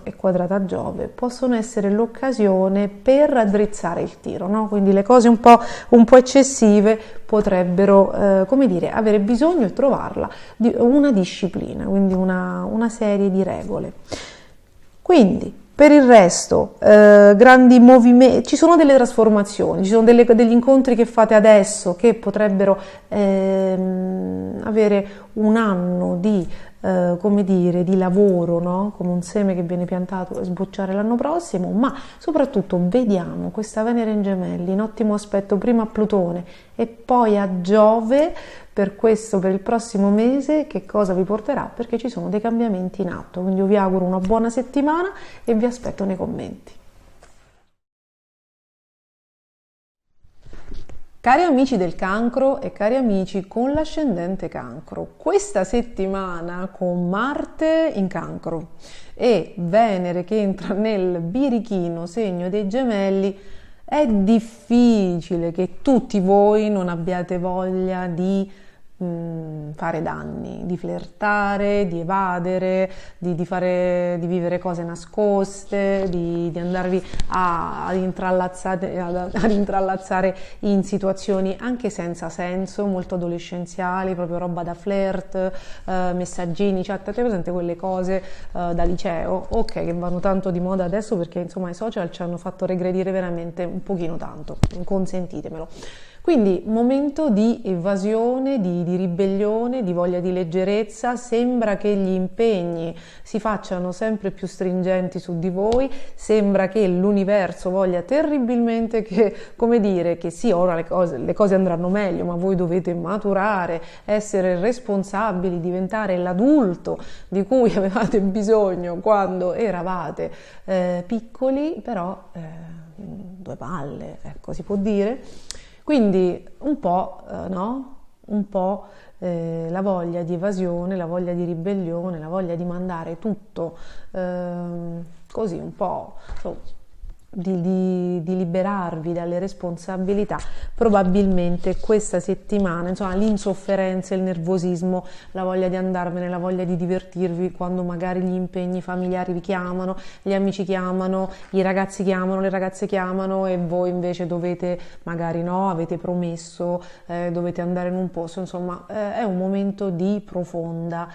e quadrata a Giove possono essere l'occasione per raddrizzare il tiro, no? Quindi le cose un po' eccessive potrebbero, come dire, avere bisogno e trovarla di una disciplina, quindi una serie di regole. Quindi per il resto, grandi movimenti, ci sono delle trasformazioni, ci sono degli incontri che fate adesso che potrebbero avere un anno di, come dire, di lavoro, no? Come un seme che viene piantato e sbocciare l'anno prossimo, ma soprattutto vediamo questa Venere in Gemelli in ottimo aspetto prima a Plutone e poi a Giove. Per il prossimo mese, che cosa vi porterà? Perché ci sono dei cambiamenti in atto, quindi io vi auguro una buona settimana e vi aspetto nei commenti. Cari amici del Cancro e cari amici con l'ascendente Cancro, questa settimana con Marte in Cancro e Venere che entra nel birichino segno dei Gemelli, è difficile che tutti voi non abbiate voglia di fare danni, di flirtare, di evadere, di vivere cose nascoste, di andarvi ad intrallazzare in situazioni anche senza senso, molto adolescenziali, proprio roba da flirt, messaggini, chat, avete presente quelle cose da liceo, ok, che vanno tanto di moda adesso perché insomma i social ci hanno fatto regredire veramente un pochino tanto, consentitemelo. Quindi momento di evasione, di ribellione, di voglia di leggerezza, sembra che gli impegni si facciano sempre più stringenti su di voi, sembra che l'universo voglia terribilmente che, come dire, che sì, ora le cose andranno meglio, ma voi dovete maturare, essere responsabili, diventare l'adulto di cui avevate bisogno quando eravate piccoli, però 2 palle, ecco, si può dire. Quindi un po', no? Un po' la voglia di evasione, la voglia di ribellione, la voglia di mandare tutto così un po', di liberarvi dalle responsabilità, probabilmente questa settimana, insomma l'insofferenza, il nervosismo, la voglia di andarvene, la voglia di divertirvi quando magari gli impegni familiari vi chiamano, gli amici chiamano, i ragazzi chiamano, le ragazze chiamano e voi invece dovete, magari no, avete promesso, dovete andare in un posto, insomma è un momento di profonda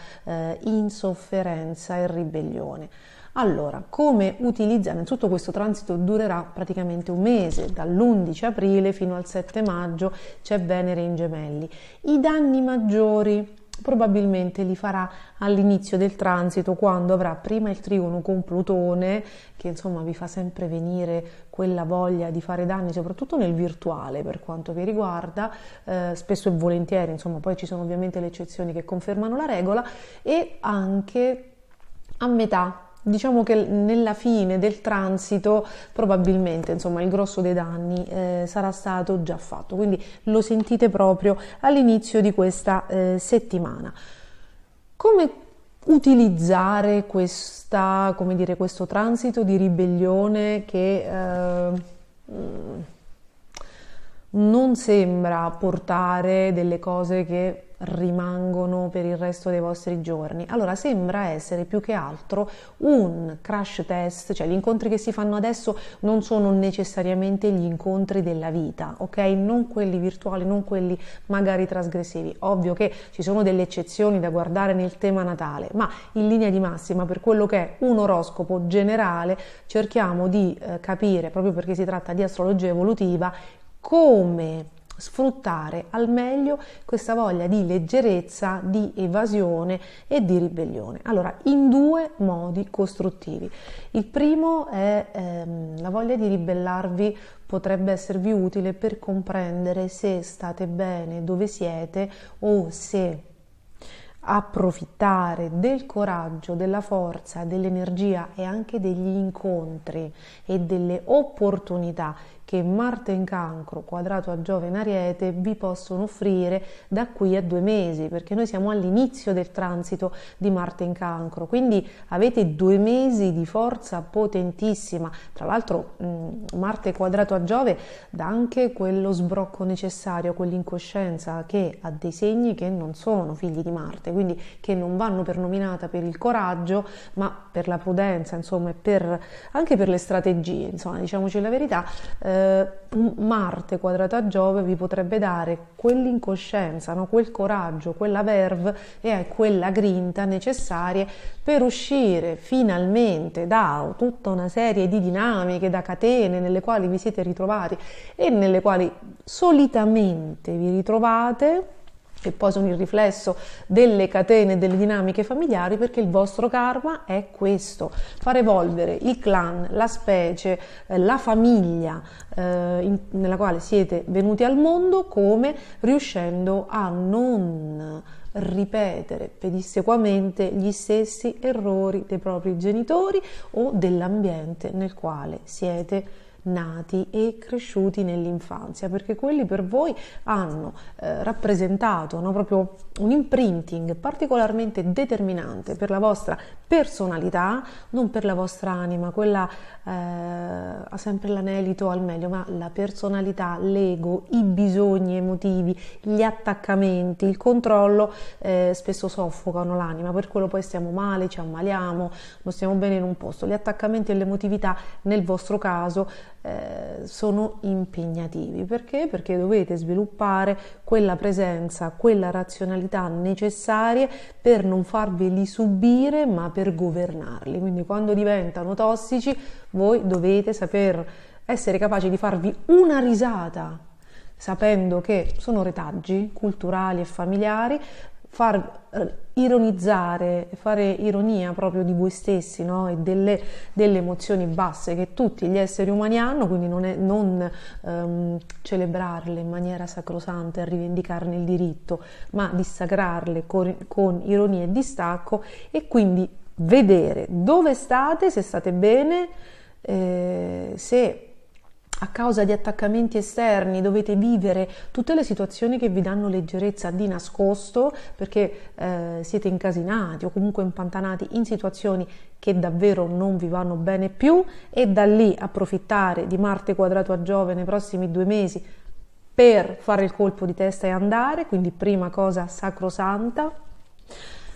insofferenza e ribellione. Allora, come utilizzare? Innanzitutto questo transito durerà praticamente un mese, dall'11 aprile fino al 7 maggio c'è Venere in Gemelli. I danni maggiori probabilmente li farà all'inizio del transito, quando avrà prima il trigono con Plutone, che insomma vi fa sempre venire quella voglia di fare danni, soprattutto nel virtuale per quanto vi riguarda, spesso e volentieri, insomma poi ci sono ovviamente le eccezioni che confermano la regola, e anche a metà. Diciamo che nella fine del transito probabilmente insomma il grosso dei danni sarà stato già fatto, quindi lo sentite proprio all'inizio di questa settimana. Come utilizzare questo transito di ribellione che non sembra portare delle cose che rimangono per il resto dei vostri giorni? Allora sembra essere più che altro un crash test, cioè gli incontri che si fanno adesso non sono necessariamente gli incontri della vita, ok? Non quelli virtuali, non quelli magari trasgressivi. Ovvio che ci sono delle eccezioni da guardare nel tema natale, ma in linea di massima per quello che è un oroscopo generale cerchiamo di capire, proprio perché si tratta di astrologia evolutiva, come sfruttare al meglio questa voglia di leggerezza, di evasione e di ribellione. Allora, in 2 modi costruttivi. Il primo è la voglia di ribellarvi potrebbe esservi utile per comprendere se state bene dove siete o se approfittare del coraggio, della forza, dell'energia e anche degli incontri e delle opportunità che Marte in Cancro quadrato a Giove in Ariete vi possono offrire da qui a 2 mesi, perché noi siamo all'inizio del transito di Marte in Cancro, quindi avete 2 mesi di forza potentissima. Tra l'altro Marte quadrato a Giove dà anche quello sbrocco necessario, quell'incoscienza che ha dei segni che non sono figli di Marte, quindi che non vanno per nominata per il coraggio, ma per la prudenza, insomma, e anche per le strategie, insomma, diciamoci la verità. Marte quadrato a Giove vi potrebbe dare quell'incoscienza, no? Quel coraggio, quella verve e quella grinta necessarie per uscire finalmente da tutta una serie di dinamiche, da catene nelle quali vi siete ritrovati e nelle quali solitamente vi ritrovate, che poi sono il riflesso delle catene, delle dinamiche familiari, perché il vostro karma è questo: far evolvere il clan, la specie, la famiglia nella quale siete venuti al mondo, come riuscendo a non ripetere pedissequamente gli stessi errori dei propri genitori o dell'ambiente nel quale siete nati e cresciuti nell'infanzia, perché quelli per voi hanno rappresentato, no, proprio un imprinting particolarmente determinante per la vostra personalità, non per la vostra anima, quella ha sempre l'anelito al meglio, ma la personalità, l'ego, i bisogni emotivi, gli attaccamenti, il controllo spesso soffocano l'anima, per quello poi stiamo male, ci ammaliamo, non stiamo bene in un posto. Gli attaccamenti e l'emotività nel vostro caso sono impegnativi. Perché? Perché dovete sviluppare quella presenza, quella razionalità necessarie per non farveli subire, ma per governarli. Quindi quando diventano tossici, voi dovete saper essere capaci di farvi una risata, sapendo che sono retaggi culturali e familiari, far ironizzare, fare ironia proprio di voi stessi, no? E delle emozioni basse che tutti gli esseri umani hanno, quindi non celebrarle in maniera sacrosanta e rivendicarne il diritto, ma dissacrarle con ironia e distacco, e quindi vedere dove state, se state bene, se a causa di attaccamenti esterni dovete vivere tutte le situazioni che vi danno leggerezza di nascosto, perché siete incasinati o comunque impantanati in situazioni che davvero non vi vanno bene più, e da lì approfittare di Marte quadrato a Giove nei prossimi 2 mesi per fare il colpo di testa e andare. Quindi prima cosa sacrosanta.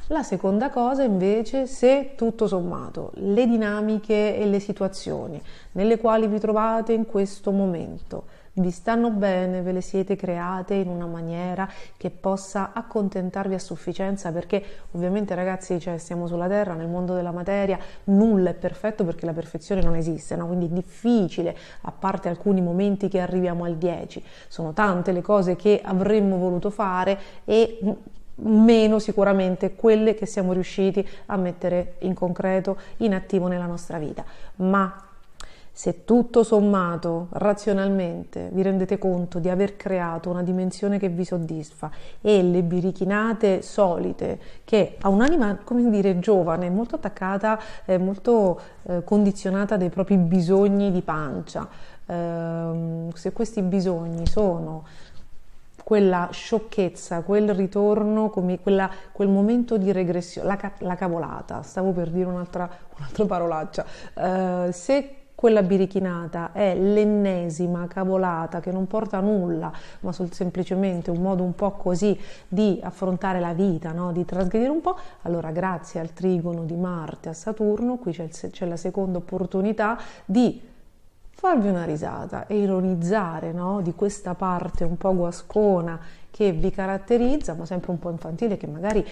La seconda cosa invece, se tutto sommato le dinamiche e le situazioni nelle quali vi trovate in questo momento vi stanno bene, ve le siete create in una maniera che possa accontentarvi a sufficienza, perché ovviamente ragazzi, cioè, stiamo sulla terra, nel mondo della materia nulla è perfetto, perché la perfezione non esiste, no? Quindi è difficile, a parte alcuni momenti che arriviamo al 10, sono tante le cose che avremmo voluto fare e meno sicuramente quelle che siamo riusciti a mettere in concreto, in attivo nella nostra vita. Ma se tutto sommato, razionalmente, vi rendete conto di aver creato una dimensione che vi soddisfa, e le birichinate solite, che ha un'anima, come dire, giovane, molto attaccata, molto condizionata dai propri bisogni di pancia, se questi bisogni sono quella sciocchezza, quel ritorno, quel momento di regressione, la cavolata, stavo per dire un'altra parolaccia, se quella birichinata è l'ennesima cavolata che non porta a nulla, ma semplicemente un modo un po' così di affrontare la vita, no? Di trasgredire un po', allora grazie al trigono di Marte a Saturno, qui c'è la seconda opportunità di farvi una risata e ironizzare, no? Di questa parte un po' guascona che vi caratterizza, ma sempre un po' infantile, che magari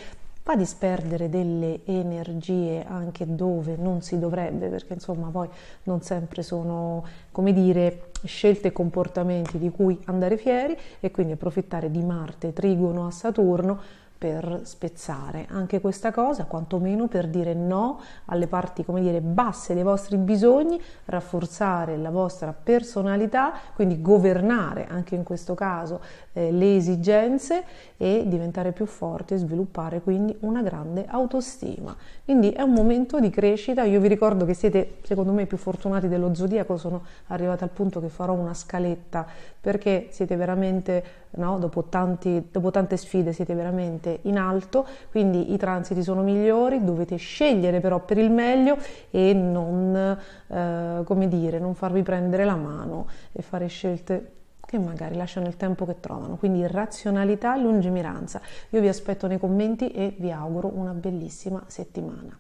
fa disperdere delle energie anche dove non si dovrebbe, perché insomma poi non sempre sono, come dire, scelte e comportamenti di cui andare fieri, e quindi approfittare di Marte trigono a Saturno per spezzare anche questa cosa, quantomeno per dire no alle parti, come dire, basse dei vostri bisogni, rafforzare la vostra personalità, quindi governare anche in questo caso le esigenze e diventare più forti e sviluppare quindi una grande autostima. Quindi è un momento di crescita. Io vi ricordo che siete, secondo me, più fortunati dello zodiaco. Sono arrivata al punto che farò una scaletta, perché siete veramente, no, dopo tante sfide siete veramente in alto, quindi i transiti sono migliori, dovete scegliere però per il meglio e non, come dire, non farvi prendere la mano e fare scelte che magari lasciano il tempo che trovano. Quindi razionalità e lungimiranza. Io vi aspetto nei commenti e vi auguro una bellissima settimana.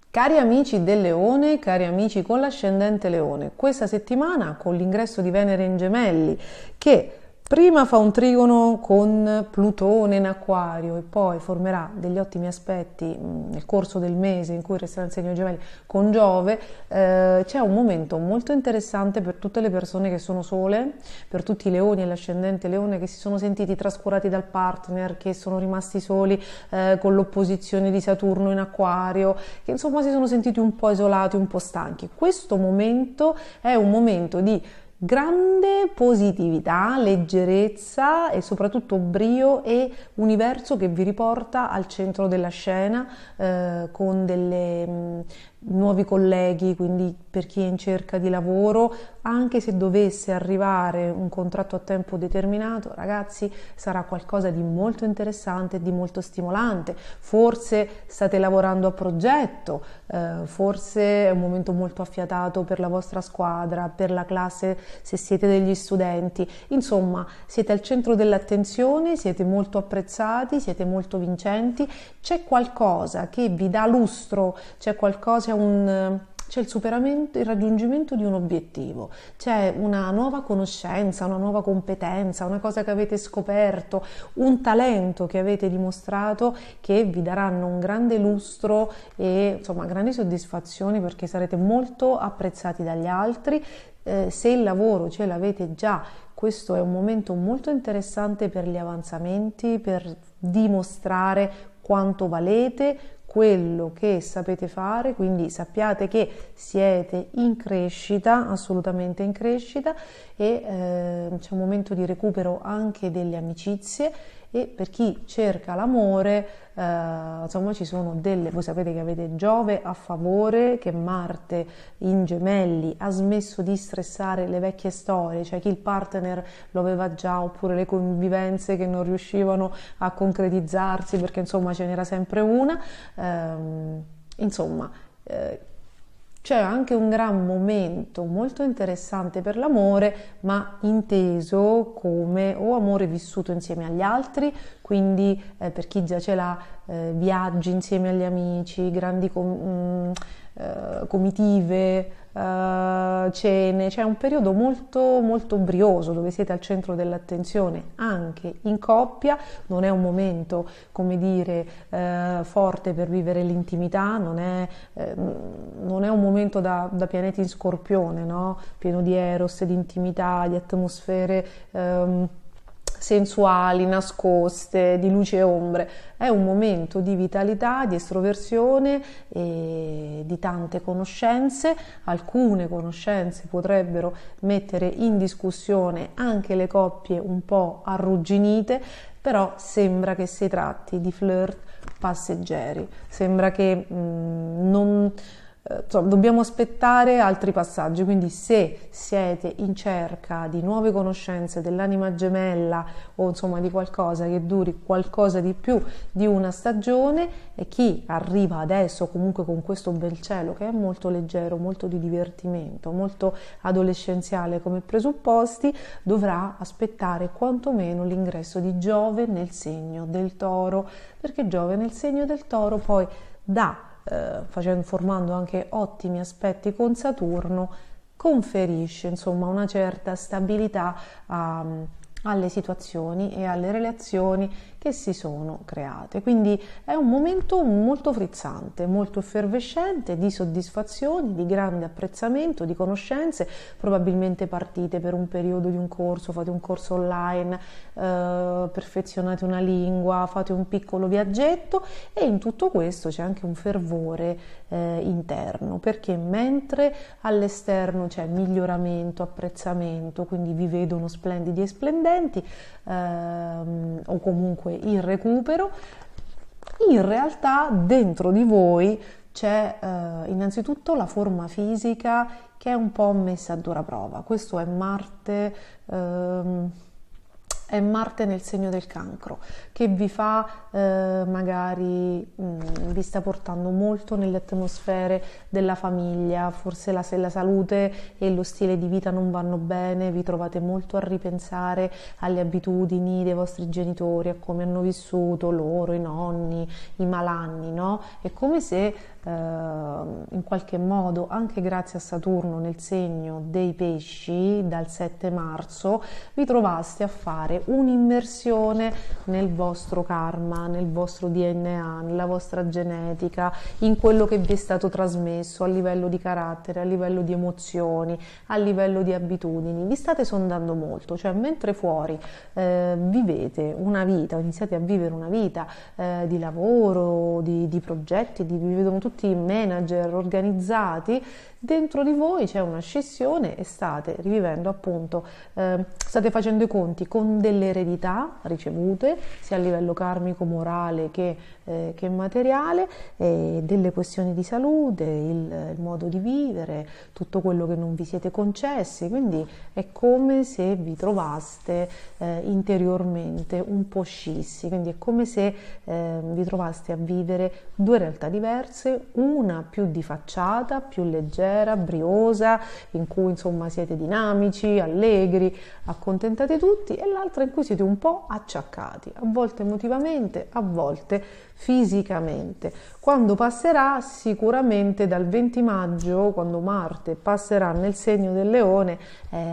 Cari amici del Leone, cari amici con l'ascendente Leone, questa settimana con l'ingresso di Venere in Gemelli, che prima fa un trigono con Plutone in Acquario e poi formerà degli ottimi aspetti nel corso del mese in cui resterà in segno Gemelli con Giove, c'è un momento molto interessante per tutte le persone che sono sole, per tutti i leoni e l'ascendente Leone che si sono sentiti trascurati dal partner, che sono rimasti soli con l'opposizione di Saturno in Acquario, che insomma si sono sentiti un po' isolati, un po' stanchi. Questo momento è un momento di grande positività, leggerezza e soprattutto brio e universo che vi riporta al centro della scena con delle nuovi colleghi, quindi per chi è in cerca di lavoro, anche se dovesse arrivare un contratto a tempo determinato, ragazzi, sarà qualcosa di molto interessante e di molto stimolante. Forse state lavorando a progetto, forse è un momento molto affiatato per la vostra squadra, per la classe se siete degli studenti, insomma siete al centro dell'attenzione, siete molto apprezzati, siete molto vincenti, c'è qualcosa che vi dà lustro, c'è qualcosa, c'è il superamento, il raggiungimento di un obiettivo, c'è una nuova conoscenza, una nuova competenza, una cosa che avete scoperto, un talento che avete dimostrato che vi daranno un grande lustro e insomma grandi soddisfazioni perché sarete molto apprezzati dagli altri. Se il lavoro ce l'avete già, questo è un momento molto interessante per gli avanzamenti, per dimostrare quanto valete, quello che sapete fare, quindi sappiate che siete in crescita, assolutamente in crescita e c'è un momento di recupero anche delle amicizie e per chi cerca l'amore, insomma ci sono voi sapete che avete Giove a favore, che Marte in Gemelli ha smesso di stressare le vecchie storie, cioè chi il partner lo aveva già oppure le convivenze che non riuscivano a concretizzarsi perché insomma ce n'era sempre una, insomma c'è anche un gran momento molto interessante per l'amore, ma inteso come o amore vissuto insieme agli altri, quindi per chi già ce l'ha, viaggi insieme agli amici, grandi comitive, cene, c'è un periodo molto molto brioso dove siete al centro dell'attenzione anche in coppia, non è un momento come dire forte per vivere l'intimità, non è un momento da pianeti in Scorpione, no? Pieno di eros, di intimità, di atmosfere sensuali, nascoste, di luce e ombre. È un momento di vitalità, di estroversione e di tante conoscenze. Alcune conoscenze potrebbero mettere in discussione anche le coppie un po' arrugginite, però sembra che si tratti di flirt passeggeri, sembra che dobbiamo aspettare altri passaggi, quindi se siete in cerca di nuove conoscenze dell'anima gemella o insomma di qualcosa che duri qualcosa di più di una stagione, e chi arriva adesso comunque con questo bel cielo che è molto leggero, molto di divertimento, molto adolescenziale come presupposti, dovrà aspettare quantomeno l'ingresso di Giove nel segno del Toro, perché Giove nel segno del Toro poi dà formando anche ottimi aspetti con Saturno, conferisce insomma una certa stabilità alle situazioni e alle relazioni che si sono create. Quindi è un momento molto frizzante, molto effervescente, di soddisfazioni, di grande apprezzamento, di conoscenze. Probabilmente partite per un periodo di un corso, fate un corso online, perfezionate una lingua, fate un piccolo viaggetto, e in tutto questo c'è anche un fervore interno, perché mentre all'esterno c'è miglioramento, apprezzamento, quindi vi vedono splendidi e splendenti, o comunque in recupero, in realtà dentro di voi c'è innanzitutto la forma fisica che è un po' messa a dura prova. Questo è Marte nel segno del Cancro, che vi fa magari vi sta portando molto nelle atmosfere della famiglia. Forse se la salute e lo stile di vita non vanno bene, vi trovate molto a ripensare alle abitudini dei vostri genitori, a come hanno vissuto loro, i nonni, i malanni, no? È come se in qualche modo, anche grazie a Saturno nel segno dei pesci dal 7 marzo, vi trovaste a fare un'immersione nel vostro karma, nel vostro DNA, nella vostra genetica, in quello che vi è stato trasmesso a livello di carattere, a livello di emozioni, a livello di abitudini. Vi state sondando molto, cioè mentre fuori vivete una vita, iniziate a vivere una vita di lavoro, di progetti, vi vedono tutti manager organizzati, dentro di voi c'è una scissione e state rivivendo appunto, state facendo i conti con delle eredità ricevute sia a livello karmico, morale che materiale, delle questioni di salute, il modo di vivere, tutto quello che non vi siete concessi. Quindi è come se vi trovaste interiormente un po' scissi, quindi è come se vi trovaste a vivere due realtà diverse, una più di facciata, più leggera, briosa, in cui insomma siete dinamici, allegri, accontentate tutti, e l'altra in cui siete un po' acciaccati, a volte emotivamente, a volte fisicamente. Quando passerà, sicuramente dal 20 maggio, quando Marte passerà nel segno del Leone,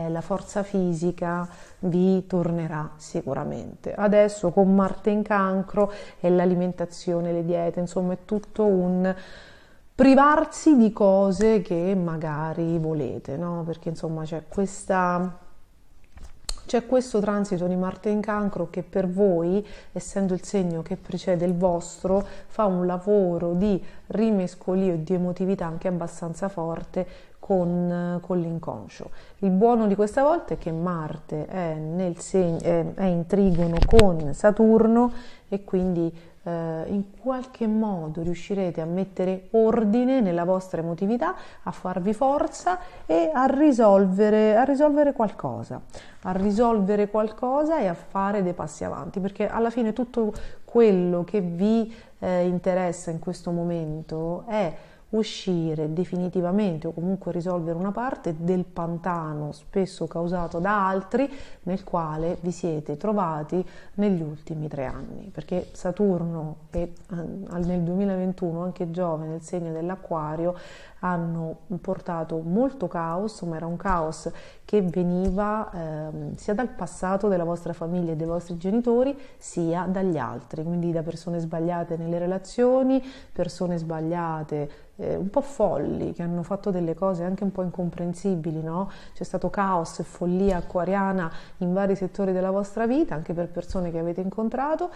la forza fisica vi tornerà sicuramente. Adesso con Marte in Cancro è l'alimentazione, le diete, insomma è tutto un privarsi di cose che magari volete, no? Perché insomma c'è questo transito di Marte in Cancro che per voi, essendo il segno che precede il vostro, fa un lavoro di rimescolio e di emotività anche abbastanza forte con l'inconscio. Il buono di questa volta è che Marte è in trigono con Saturno, e quindi in qualche modo riuscirete a mettere ordine nella vostra emotività, a farvi forza e a risolvere qualcosa, e a fare dei passi avanti, perché alla fine tutto quello che vi interessa in questo momento è uscire definitivamente, o comunque risolvere una parte del pantano spesso causato da altri, nel quale vi siete trovati negli ultimi 3 anni, perché Saturno e nel 2021 anche Giove nel segno dell'Acquario hanno portato molto caos, ma era un caos che veniva sia dal passato della vostra famiglia e dei vostri genitori, sia dagli altri, quindi da persone sbagliate nelle relazioni, persone sbagliate un po' folli, che hanno fatto delle cose anche un po' incomprensibili, no? C'è stato caos e follia acquariana in vari settori della vostra vita, anche per persone che avete incontrato,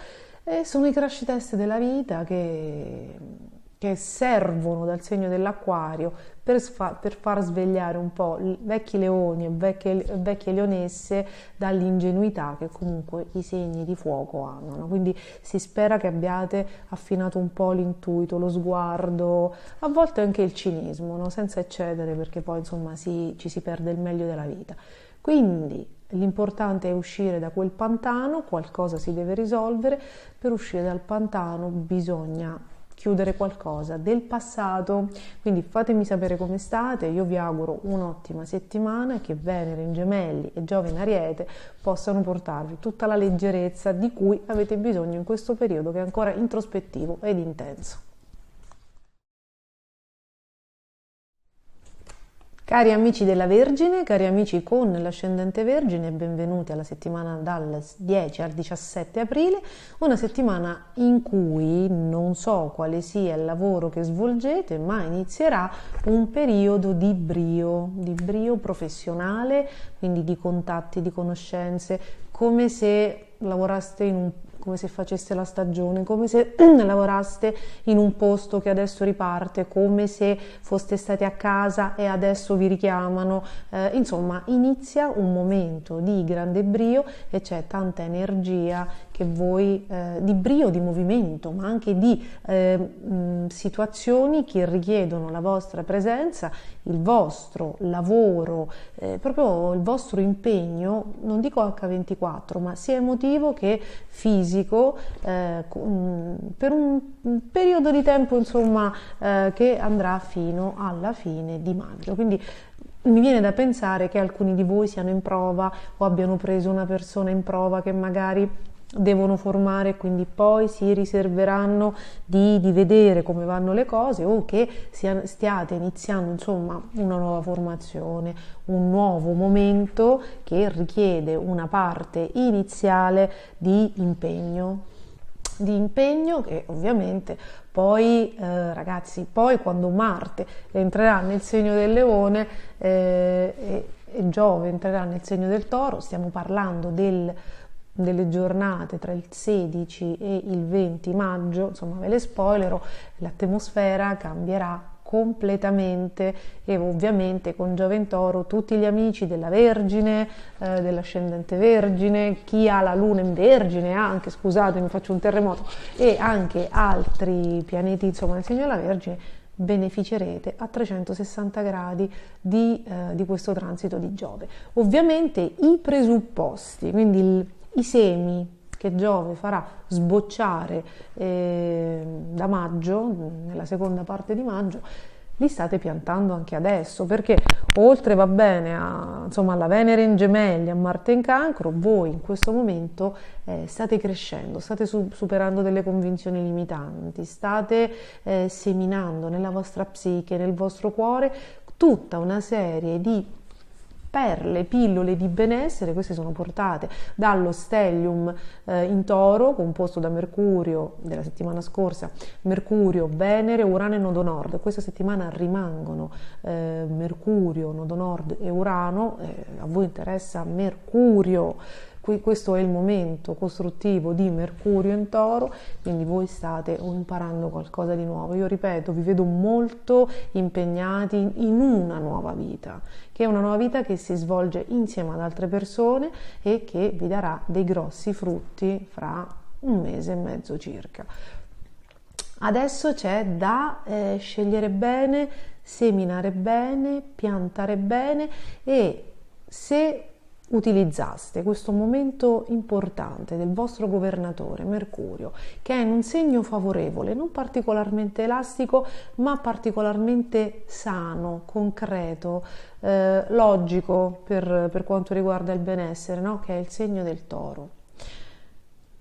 e sono i crash test della vita che servono dal segno dell'Acquario per far svegliare un po' vecchi leoni e vecchie leonesse dall'ingenuità che comunque i segni di fuoco hanno, no? Quindi si spera che abbiate affinato un po' l'intuito, lo sguardo, a volte anche il cinismo, no? Senza eccedere, perché poi insomma ci si perde il meglio della vita. Quindi l'importante è uscire da quel pantano, qualcosa si deve risolvere. Per uscire dal pantano bisogna chiudere qualcosa del passato, quindi fatemi sapere come state. Io vi auguro un'ottima settimana e che Venere in Gemelli e Giove in Ariete possano portarvi tutta la leggerezza di cui avete bisogno in questo periodo che è ancora introspettivo ed intenso. Cari amici della Vergine, cari amici con l'ascendente Vergine, benvenuti alla settimana dal 10 al 17 aprile, una settimana in cui non so quale sia il lavoro che svolgete, ma inizierà un periodo di brio professionale, quindi di contatti, di conoscenze, come se lavoraste come se faceste la stagione, come se lavoraste in un posto che adesso riparte, come se foste stati a casa e adesso vi richiamano, insomma inizia un momento di grande brio e c'è tanta energia che voi, di brio, di movimento, ma anche di situazioni che richiedono la vostra presenza, il vostro lavoro, proprio il vostro impegno, non dico H24, ma sia emotivo che fisico, per un periodo di tempo insomma che andrà fino alla fine di maggio. Quindi mi viene da pensare che alcuni di voi siano in prova o abbiano preso una persona in prova che magari devono formare, quindi poi si riserveranno di vedere come vanno le cose, o che stiate iniziando insomma una nuova formazione, un nuovo momento che richiede una parte iniziale di impegno che ovviamente poi ragazzi, poi quando Marte entrerà nel segno del Leone e Giove entrerà nel segno del Toro, stiamo parlando delle giornate tra il 16 e il 20 maggio, insomma ve le spoilero, l'atmosfera cambierà completamente e ovviamente con Giove in Toro tutti gli amici della Vergine, dell'ascendente Vergine, chi ha la Luna in Vergine anche, scusate mi faccio un terremoto, e anche altri pianeti insomma nel segno della Vergine, beneficerete a 360 gradi di questo transito di Giove. Ovviamente i presupposti, quindi i semi che Giove farà sbocciare da maggio, nella seconda parte di maggio, li state piantando anche adesso, perché oltre va bene alla Venere in Gemelli, a Marte in Cancro, voi in questo momento state crescendo, state superando delle convinzioni limitanti, state seminando nella vostra psiche, nel vostro cuore tutta una serie di perle, pillole di benessere. Queste sono portate dallo stellium in Toro, composto da Mercurio della settimana scorsa, Mercurio, Venere, Urano e Nodo Nord. Questa settimana rimangono Mercurio, Nodo Nord e Urano. A voi interessa Mercurio. Questo è il momento costruttivo di Mercurio in Toro, quindi voi state imparando qualcosa di nuovo. Io ripeto, vi vedo molto impegnati in una nuova vita, che è una nuova vita che si svolge insieme ad altre persone e che vi darà dei grossi frutti fra un mese e mezzo circa. Adesso c'è da scegliere bene, seminare bene, piantare bene, e se utilizzaste questo momento importante del vostro governatore Mercurio, che è in un segno favorevole, non particolarmente elastico ma particolarmente sano, concreto, logico per quanto riguarda il benessere, no? Che è il segno del Toro.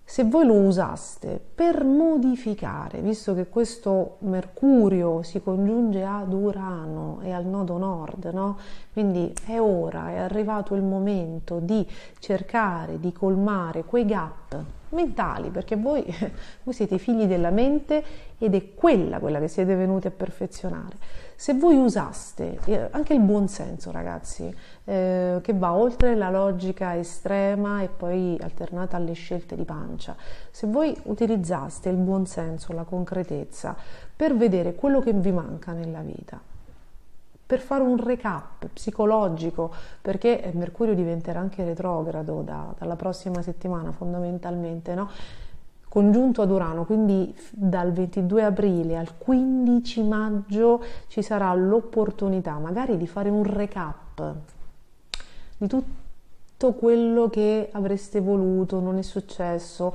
Se voi lo usaste per modificare, visto che questo Mercurio si congiunge ad Urano e al nodo nord, no? Quindi è ora, è arrivato il momento di cercare di colmare quei gap mentali, perché voi siete figli della mente ed è quella che siete venuti a perfezionare. Se voi usaste anche il buonsenso, ragazzi, che va oltre la logica estrema e poi alternata alle scelte di pancia, se voi utilizzaste il buonsenso, la concretezza, per vedere quello che vi manca nella vita, per fare un recap psicologico, perché Mercurio diventerà anche retrogrado dalla prossima settimana fondamentalmente, no? Congiunto ad Urano, quindi dal 22 aprile al 15 maggio ci sarà l'opportunità magari di fare un recap di tutto quello che avreste voluto, non è successo,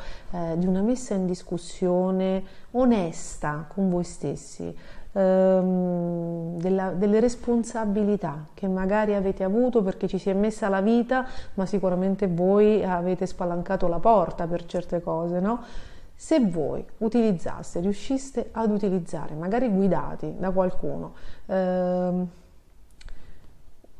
di una messa in discussione onesta con voi stessi, delle responsabilità che magari avete avuto perché ci si è messa la vita, ma sicuramente voi avete spalancato la porta per certe cose, no? Se voi riusciste ad utilizzare, magari guidati da qualcuno,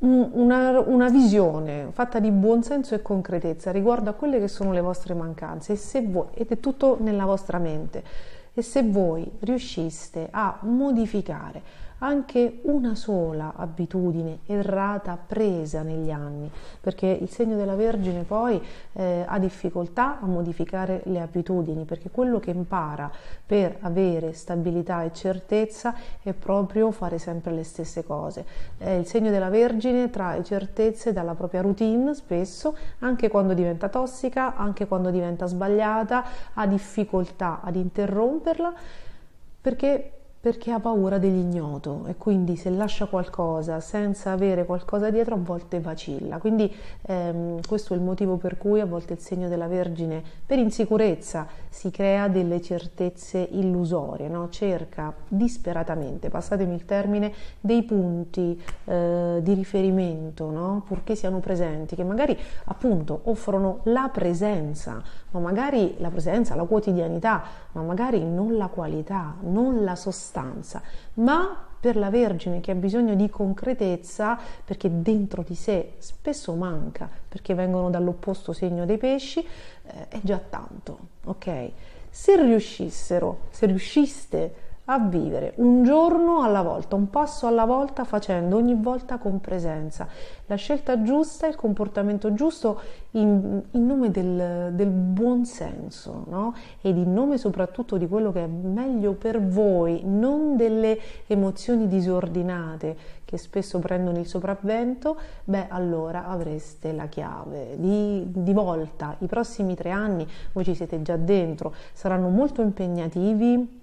una visione fatta di buonsenso e concretezza riguardo a quelle che sono le vostre mancanze, e se voi, ed è tutto nella vostra mente, e se voi riusciste a modificare anche una sola abitudine errata presa negli anni, perché il segno della Vergine poi ha difficoltà a modificare le abitudini, perché quello che impara per avere stabilità e certezza è proprio fare sempre le stesse cose. Il segno della Vergine trae certezze dalla propria routine spesso, anche quando diventa tossica, anche quando diventa sbagliata, ha difficoltà ad interromperla perché ha paura dell'ignoto, e quindi se lascia qualcosa senza avere qualcosa dietro a volte vacilla. Quindi questo è il motivo per cui a volte il segno della Vergine, per insicurezza, si crea delle certezze illusorie, no? Cerca disperatamente, passatemi il termine, dei punti di riferimento, no? Purché siano presenti, che magari appunto offrono la presenza, ma magari la presenza, la quotidianità, ma magari non la qualità, non la sostanza. Ma per la Vergine, che ha bisogno di concretezza, perché dentro di sé spesso manca, perché vengono dall'opposto segno dei pesci, è già tanto, ok? Se riusciste a vivere un giorno alla volta, un passo alla volta, facendo ogni volta con presenza la scelta giusta, il comportamento giusto, in nome del buon senso, no? Ed in nome soprattutto di quello che è meglio per voi, non delle emozioni disordinate che spesso prendono il sopravvento, beh, allora avreste la chiave di volta. I prossimi 3 anni, voi ci siete già dentro, saranno molto impegnativi,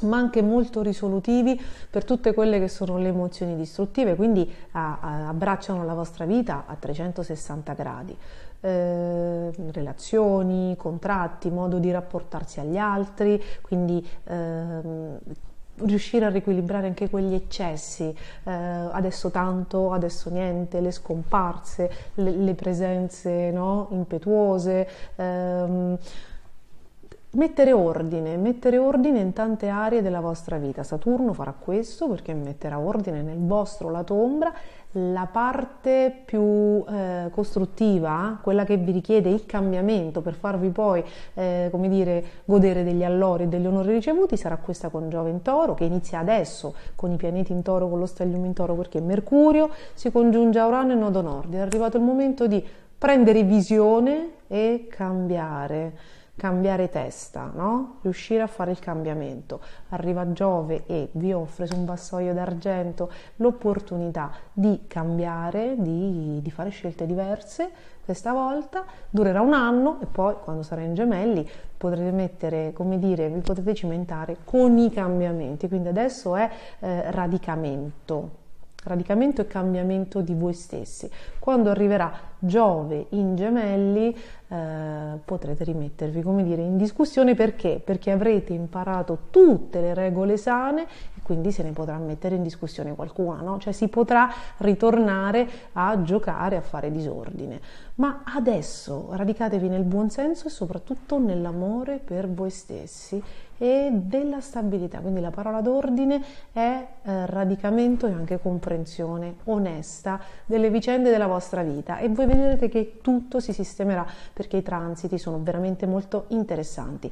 ma anche molto risolutivi per tutte quelle che sono le emozioni distruttive, quindi abbracciano la vostra vita a 360 gradi. Relazioni, contratti, modo di rapportarsi agli altri, quindi riuscire a riequilibrare anche quegli eccessi, adesso tanto, adesso niente, le scomparse, le presenze, no, impetuose, mettere ordine in tante aree della vostra vita. Saturno farà questo perché metterà ordine nel vostro lato ombra, la parte più costruttiva, quella che vi richiede il cambiamento per farvi poi, come dire, godere degli allori e degli onori ricevuti, sarà questa con Giove in Toro, che inizia adesso con i pianeti in Toro, con lo stellium in Toro, perché Mercurio si congiunge a Urano e Nodo Nord. È arrivato il momento di prendere visione e cambiare testa, no? Riuscire a fare il cambiamento. Arriva Giove e vi offre su un vassoio d'argento l'opportunità di cambiare, di fare scelte diverse. Questa volta durerà 1 anno e poi, quando sarà in Gemelli, potrete mettere, come dire, vi potete cimentare con i cambiamenti. Quindi adesso è radicamento e cambiamento di voi stessi. Quando arriverà Giove in Gemelli potrete rimettervi, come dire, in discussione. Perché? Perché avrete imparato tutte le regole sane e quindi se ne potrà mettere in discussione qualcuna, no? Cioè si potrà ritornare a giocare, a fare disordine. Ma adesso radicatevi nel buonsenso e soprattutto nell'amore per voi stessi e della stabilità. Quindi la parola d'ordine è radicamento e anche comprensione onesta delle vicende della vostra vita, e voi vedrete che tutto si sistemerà, perché i transiti sono veramente molto interessanti.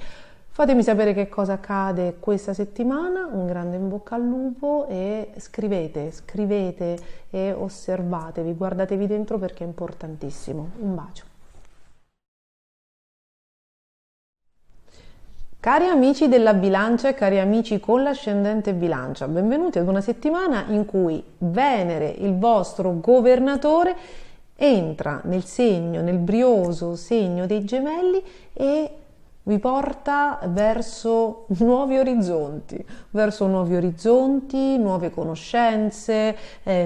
Fatemi sapere che cosa accade questa settimana, un grande in bocca al lupo, e scrivete e osservatevi, guardatevi dentro perché è importantissimo. Un bacio. Cari amici della Bilancia e cari amici con l'ascendente Bilancia, benvenuti ad una settimana in cui Venere, il vostro governatore, entra nel brioso segno dei Gemelli e vi porta verso nuovi orizzonti, nuove conoscenze,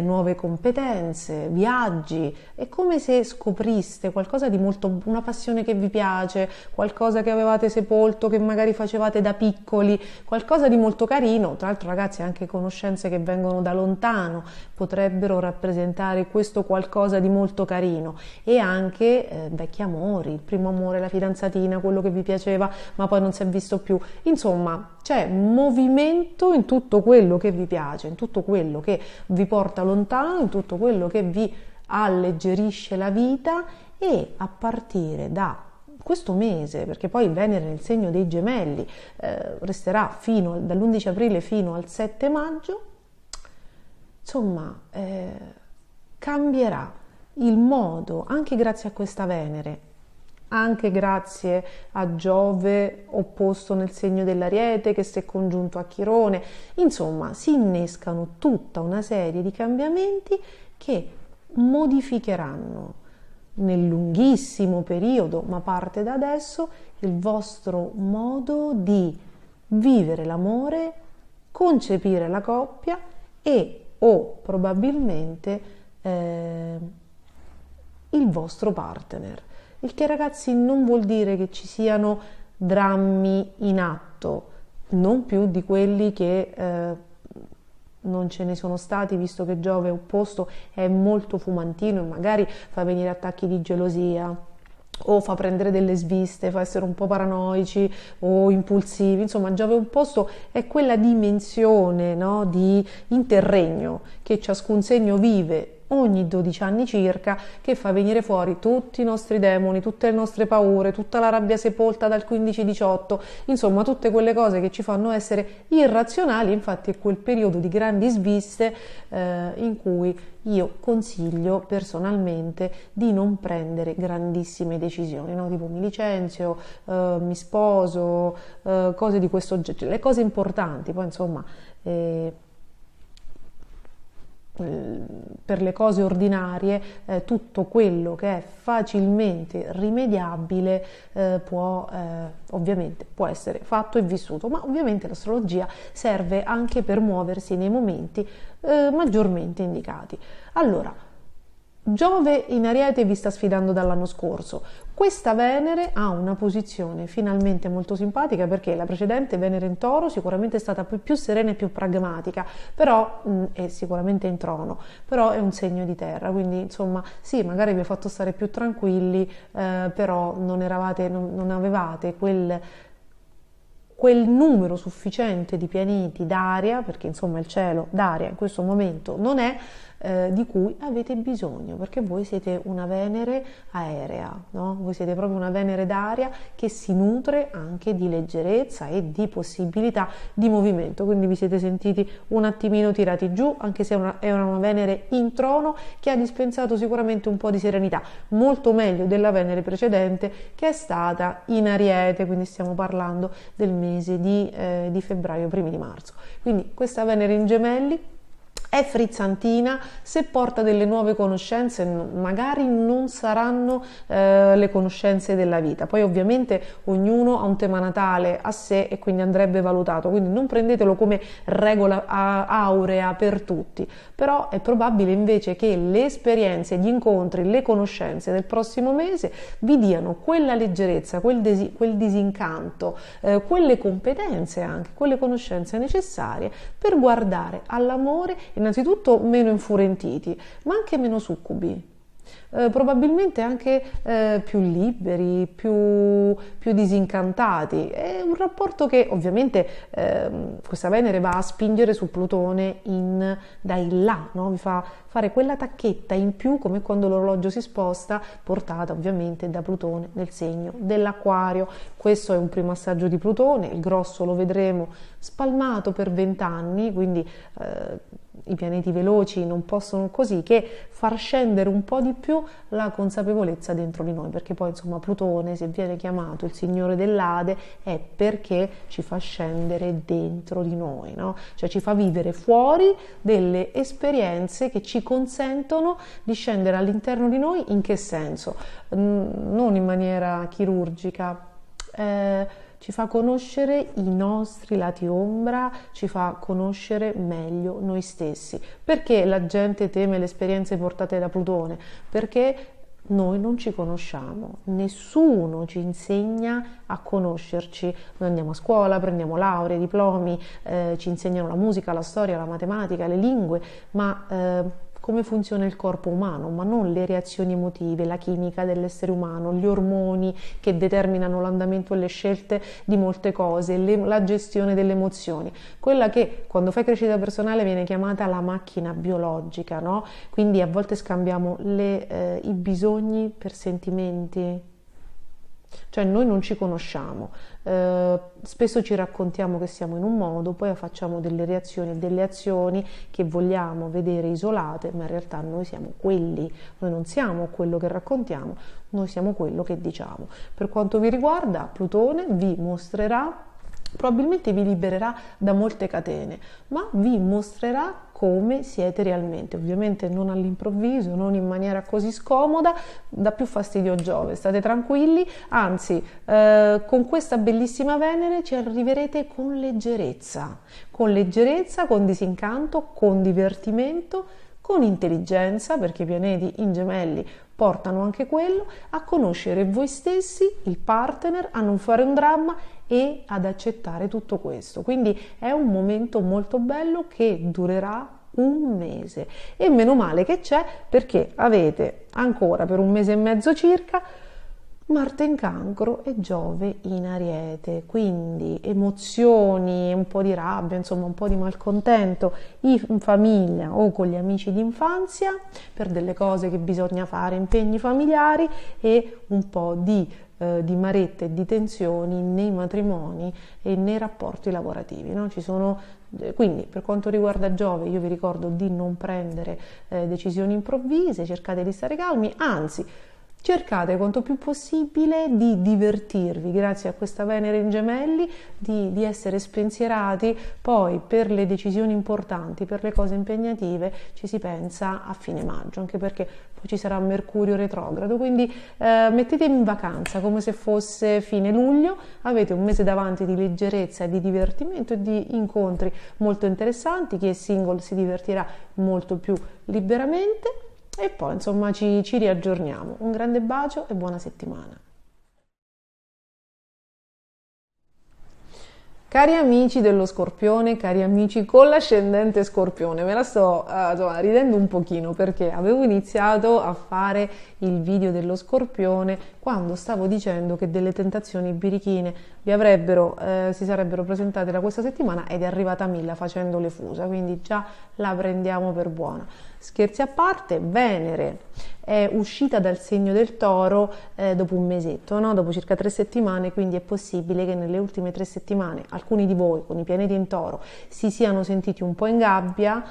nuove competenze, viaggi. È come se scopriste qualcosa di molto, una passione che vi piace, qualcosa che avevate sepolto, che magari facevate da piccoli, qualcosa di molto carino. Tra l'altro, ragazzi, anche conoscenze che vengono da lontano potrebbero rappresentare questo qualcosa di molto carino, e anche vecchi amori, il primo amore, la fidanzatina, quello che vi piaceva piaceva, ma poi non si è visto più. Insomma, c'è movimento in tutto quello che vi piace, in tutto quello che vi porta lontano, in tutto quello che vi alleggerisce la vita, e a partire da questo mese, perché poi Venere nel segno dei Gemelli resterà dall'11 aprile fino al 7 maggio, insomma, cambierà il modo, anche grazie a questa Venere, anche grazie a Giove opposto nel segno dell'Ariete che si è congiunto a Chirone, insomma, si innescano tutta una serie di cambiamenti che modificheranno nel lunghissimo periodo, ma parte da adesso, il vostro modo di vivere l'amore, concepire la coppia o probabilmente il vostro partner. Il che, ragazzi, non vuol dire che ci siano drammi in atto, non più di quelli che non ce ne sono stati, visto che Giove opposto è molto fumantino e magari fa venire attacchi di gelosia o fa prendere delle sviste, fa essere un po' paranoici o impulsivi. Insomma, Giove opposto è quella dimensione, no, di interregno che ciascun segno vive ogni 12 anni circa, che fa venire fuori tutti i nostri demoni, tutte le nostre paure, tutta la rabbia sepolta dal 15-18, insomma tutte quelle cose che ci fanno essere irrazionali. Infatti è quel periodo di grandi sviste in cui io consiglio personalmente di non prendere grandissime decisioni, no? Tipo mi licenzio, mi sposo, cose di questo genere, le cose importanti. Poi insomma per le cose ordinarie tutto quello che è facilmente rimediabile ovviamente può essere fatto e vissuto, ma ovviamente l'astrologia serve anche per muoversi nei momenti maggiormente indicati. Allora, Giove in Ariete vi sta sfidando dall'anno scorso. Questa Venere ha una posizione finalmente molto simpatica, perché la precedente Venere in Toro sicuramente è stata più serena e più pragmatica, però è sicuramente in Trono, però è un segno di terra, quindi insomma sì, magari vi ha fatto stare più tranquilli, però non avevate quel numero sufficiente di pianeti d'aria, perché insomma il cielo d'aria in questo momento non è, di cui avete bisogno, perché voi siete una Venere aerea, no? Voi siete proprio una Venere d'aria che si nutre anche di leggerezza e di possibilità di movimento, quindi vi siete sentiti un attimino tirati giù, anche se era una Venere in Trono che ha dispensato sicuramente un po' di serenità, molto meglio della Venere precedente che è stata in Ariete, quindi stiamo parlando del mese di febbraio, primi di marzo. Quindi questa Venere in Gemelli è frizzantina, se porta delle nuove conoscenze, magari non saranno le conoscenze della vita. Poi ovviamente ognuno ha un tema natale a sé e quindi andrebbe valutato, quindi non prendetelo come regola aurea per tutti, però è probabile invece che le esperienze, gli incontri, le conoscenze del prossimo mese vi diano quella leggerezza, quel disincanto, quelle competenze anche, quelle conoscenze necessarie per guardare all'amore innanzitutto meno infurentiti, ma anche meno succubi. Probabilmente anche più liberi, più disincantati. È un rapporto che ovviamente questa Venere va a spingere su Plutone da in là, no? Vi fa fare quella tacchetta in più, come quando l'orologio si sposta, portata ovviamente da Plutone nel segno dell'Acquario. Questo è un primo assaggio di Plutone, il grosso lo vedremo spalmato per 20 anni, quindi i pianeti veloci non possono così che far scendere un po' di più la consapevolezza dentro di noi, perché poi insomma Plutone, se viene chiamato il signore dell'Ade, è perché ci fa scendere dentro di noi, no? Cioè ci fa vivere fuori delle esperienze che ci consentono di scendere all'interno di noi. In che senso? Non in maniera chirurgica, ci fa conoscere i nostri lati ombra, ci fa conoscere meglio noi stessi. Perché la gente teme le esperienze portate da Plutone? Perché noi non ci conosciamo, nessuno ci insegna a conoscerci. Noi andiamo a scuola, prendiamo lauree, diplomi, ci insegnano la musica, la storia, la matematica, le lingue, ma come funziona il corpo umano, ma non le reazioni emotive, la chimica dell'essere umano, gli ormoni che determinano l'andamento e le scelte di molte cose, la gestione delle emozioni, quella che quando fai crescita personale viene chiamata la macchina biologica, no? Quindi a volte scambiamo i bisogni per sentimenti. Cioè noi non ci conosciamo, spesso ci raccontiamo che siamo in un modo, poi facciamo delle reazioni e delle azioni che vogliamo vedere isolate, ma in realtà noi siamo quelli, noi non siamo quello che raccontiamo, noi siamo quello che diciamo. Per quanto vi riguarda, Plutone vi mostrerà, probabilmente vi libererà da molte catene, ma vi mostrerà come siete realmente, ovviamente non all'improvviso, non in maniera così scomoda, dà più fastidio a Giove, state tranquilli, anzi con questa bellissima Venere ci arriverete con leggerezza, con disincanto, con divertimento, con intelligenza, perché i pianeti in Gemelli portano anche quello, a conoscere voi stessi, il partner, a non fare un dramma e ad accettare tutto questo. Quindi è un momento molto bello che durerà un mese e meno male che c'è, perché avete ancora per un mese e mezzo circa Marte in Cancro e Giove in Ariete, quindi emozioni, un po' di rabbia, insomma un po' di malcontento in famiglia o con gli amici d'infanzia per delle cose che bisogna fare, impegni familiari, e un po' di marette e di tensioni nei matrimoni e nei rapporti lavorativi, no? Quindi per quanto riguarda Giove io vi ricordo di non prendere decisioni improvvise, cercate di stare calmi, anzi cercate quanto più possibile di divertirvi grazie a questa Venere in Gemelli, di essere spensierati, poi per le decisioni importanti, per le cose impegnative ci si pensa a fine maggio, anche perché poi ci sarà Mercurio retrogrado, quindi mettetevi in vacanza come se fosse fine luglio, avete un mese davanti di leggerezza e di divertimento e di incontri molto interessanti, chi è single si divertirà molto più liberamente. E poi insomma ci riaggiorniamo. Un grande bacio e buona settimana. Cari amici dello Scorpione, cari amici con l'ascendente Scorpione, me la sto ridendo un pochino perché avevo iniziato a fare il video dello Scorpione quando stavo dicendo che delle tentazioni birichine si sarebbero presentate da questa settimana ed è arrivata Milla facendo le fusa, quindi già la prendiamo per buona. Scherzi a parte, Venere è uscita dal segno del Toro dopo un mesetto, no? Dopo circa 3 settimane, quindi è possibile che nelle ultime 3 settimane alcuni di voi con i pianeti in Toro si siano sentiti un po' in gabbia,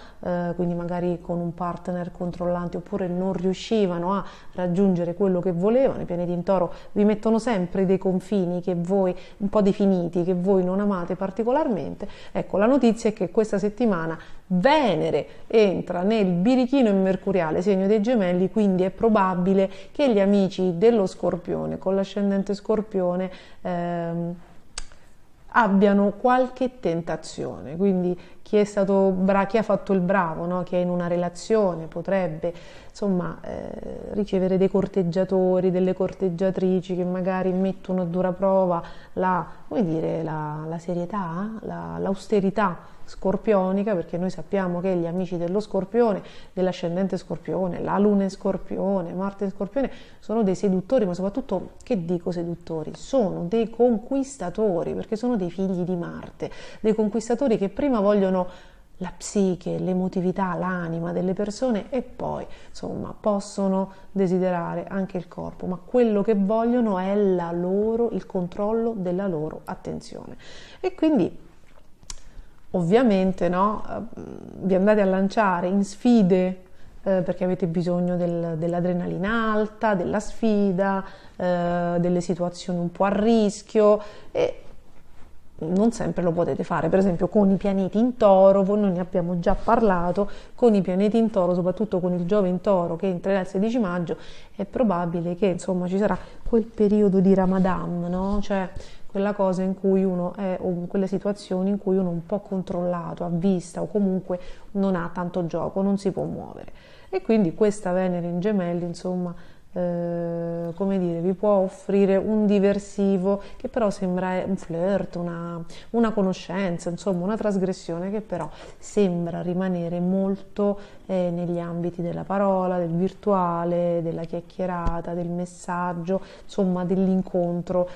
quindi magari con un partner controllante oppure non riuscivano a raggiungere quello che volevano. I pianeti in Toro vi mettono sempre dei confini che voi, un po' definiti, che voi non amate particolarmente. Ecco, la notizia è che questa settimana Venere entra nel birichino e mercuriale segno dei Gemelli, quindi è probabile che gli amici dello Scorpione con l'ascendente Scorpione abbiano qualche tentazione, quindi chi ha fatto il bravo, no? Chi è in una relazione potrebbe insomma ricevere dei corteggiatori, delle corteggiatrici che magari mettono a dura prova la serietà, l'austerità scorpionica, perché noi sappiamo che gli amici dello Scorpione, dell'ascendente Scorpione, la Luna in Scorpione, Marte in Scorpione, sono dei seduttori, ma soprattutto, che dico seduttori? Sono dei conquistatori, perché sono dei figli di Marte, dei conquistatori che prima vogliono la psiche, l'emotività, l'anima delle persone e poi, insomma, possono desiderare anche il corpo, ma quello che vogliono è il controllo della loro attenzione. E quindi ovviamente, no, vi andate a lanciare in sfide perché avete bisogno dell'adrenalina alta, della sfida, delle situazioni un po' a rischio, e non sempre lo potete fare. Per esempio con i pianeti in Toro, noi ne abbiamo già parlato, con i pianeti in Toro, soprattutto con il Giove in Toro che entrerà il 16 maggio, è probabile che insomma ci sarà quel periodo di Ramadan, no? Cioè quella cosa in cui uno è, o quelle situazioni in cui uno è un po' controllato, a vista, o comunque non ha tanto gioco, non si può muovere. E quindi questa Venere in Gemelli, insomma, come dire, vi può offrire un diversivo che però sembra un flirt, una conoscenza, insomma una trasgressione che però sembra rimanere molto negli ambiti della parola, del virtuale, della chiacchierata, del messaggio, insomma dell'incontro,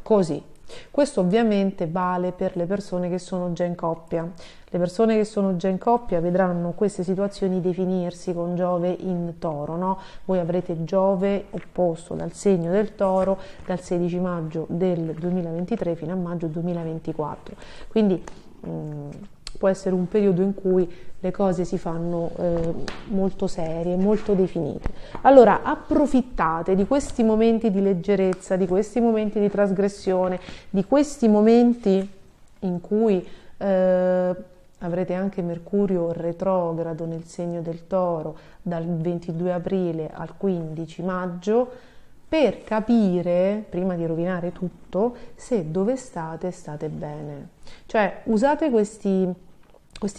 così. Questo ovviamente vale per le persone che sono già in coppia. Le persone che sono già in coppia vedranno queste situazioni definirsi con Giove in Toro, no? Voi avrete Giove opposto dal segno del Toro dal 16 maggio del 2023 fino a maggio 2024. Quindi può essere un periodo in cui le cose si fanno molto serie, molto definite. Allora approfittate di questi momenti di leggerezza, di questi momenti di trasgressione, di questi momenti in cui avrete anche Mercurio retrogrado nel segno del Toro dal 22 aprile al 15 maggio per capire, prima di rovinare tutto, se dove state bene. Cioè usate questi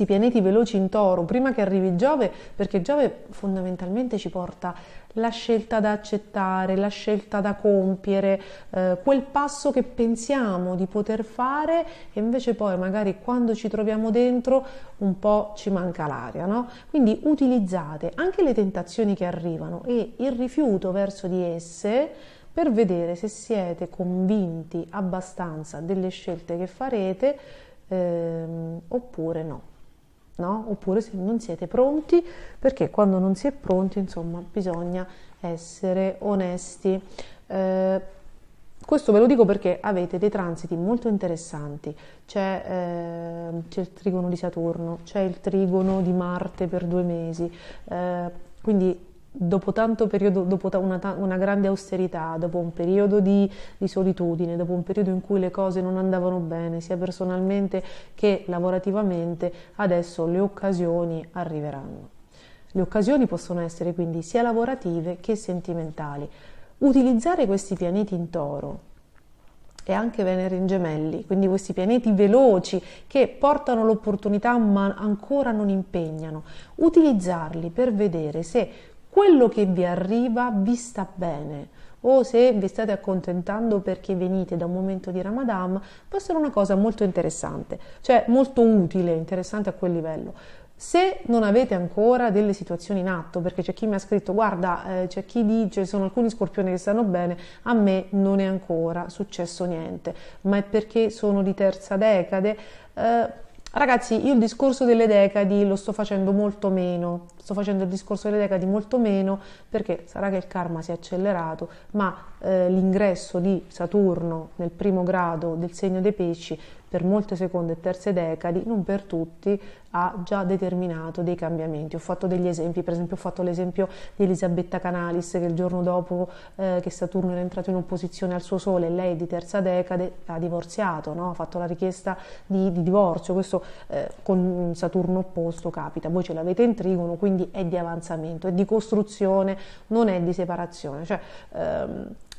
pianeti veloci in Toro prima che arrivi Giove, perché Giove fondamentalmente ci porta la scelta da accettare, la scelta da compiere, quel passo che pensiamo di poter fare e invece poi magari quando ci troviamo dentro un po' ci manca l'aria, no? Quindi utilizzate anche le tentazioni che arrivano e il rifiuto verso di esse per vedere se siete convinti abbastanza delle scelte che farete oppure no. No? Oppure se non siete pronti, perché quando non si è pronti, insomma, bisogna essere onesti. Questo ve lo dico perché avete dei transiti molto interessanti, c'è il trigono di Saturno, c'è il trigono di Marte per 2 mesi, quindi dopo tanto periodo, dopo una grande austerità, dopo un periodo di solitudine, dopo un periodo in cui le cose non andavano bene, sia personalmente che lavorativamente, adesso le occasioni arriveranno. Le occasioni possono essere quindi sia lavorative che sentimentali. Utilizzare questi pianeti in Toro e anche Venere in Gemelli, quindi questi pianeti veloci che portano l'opportunità ma ancora non impegnano, utilizzarli per vedere se quello che vi arriva vi sta bene o se vi state accontentando perché venite da un momento di Ramadan, può essere una cosa molto interessante, cioè molto utile, interessante a quel livello. Se non avete ancora delle situazioni in atto, perché c'è chi mi ha scritto guarda, c'è chi dice sono alcuni scorpioni che stanno bene, a me non è ancora successo niente, ma è perché sono di terza decade. Ragazzi, io il discorso delle decadi lo sto facendo molto meno, sto facendo il discorso delle decadi molto meno perché sarà che il karma si è accelerato, ma l'ingresso di Saturno nel primo grado del segno dei pesci per molte seconde e terze decadi, non per tutti, ha già determinato dei cambiamenti. Ho fatto degli esempi, per esempio ho fatto l'esempio di Elisabetta Canalis che il giorno dopo che Saturno era entrato in opposizione al suo Sole, lei di terza decade ha divorziato, no? Ha fatto la richiesta di divorzio, questo con Saturno opposto capita, voi ce l'avete in trigono, quindi è di avanzamento, è di costruzione, non è di separazione, cioè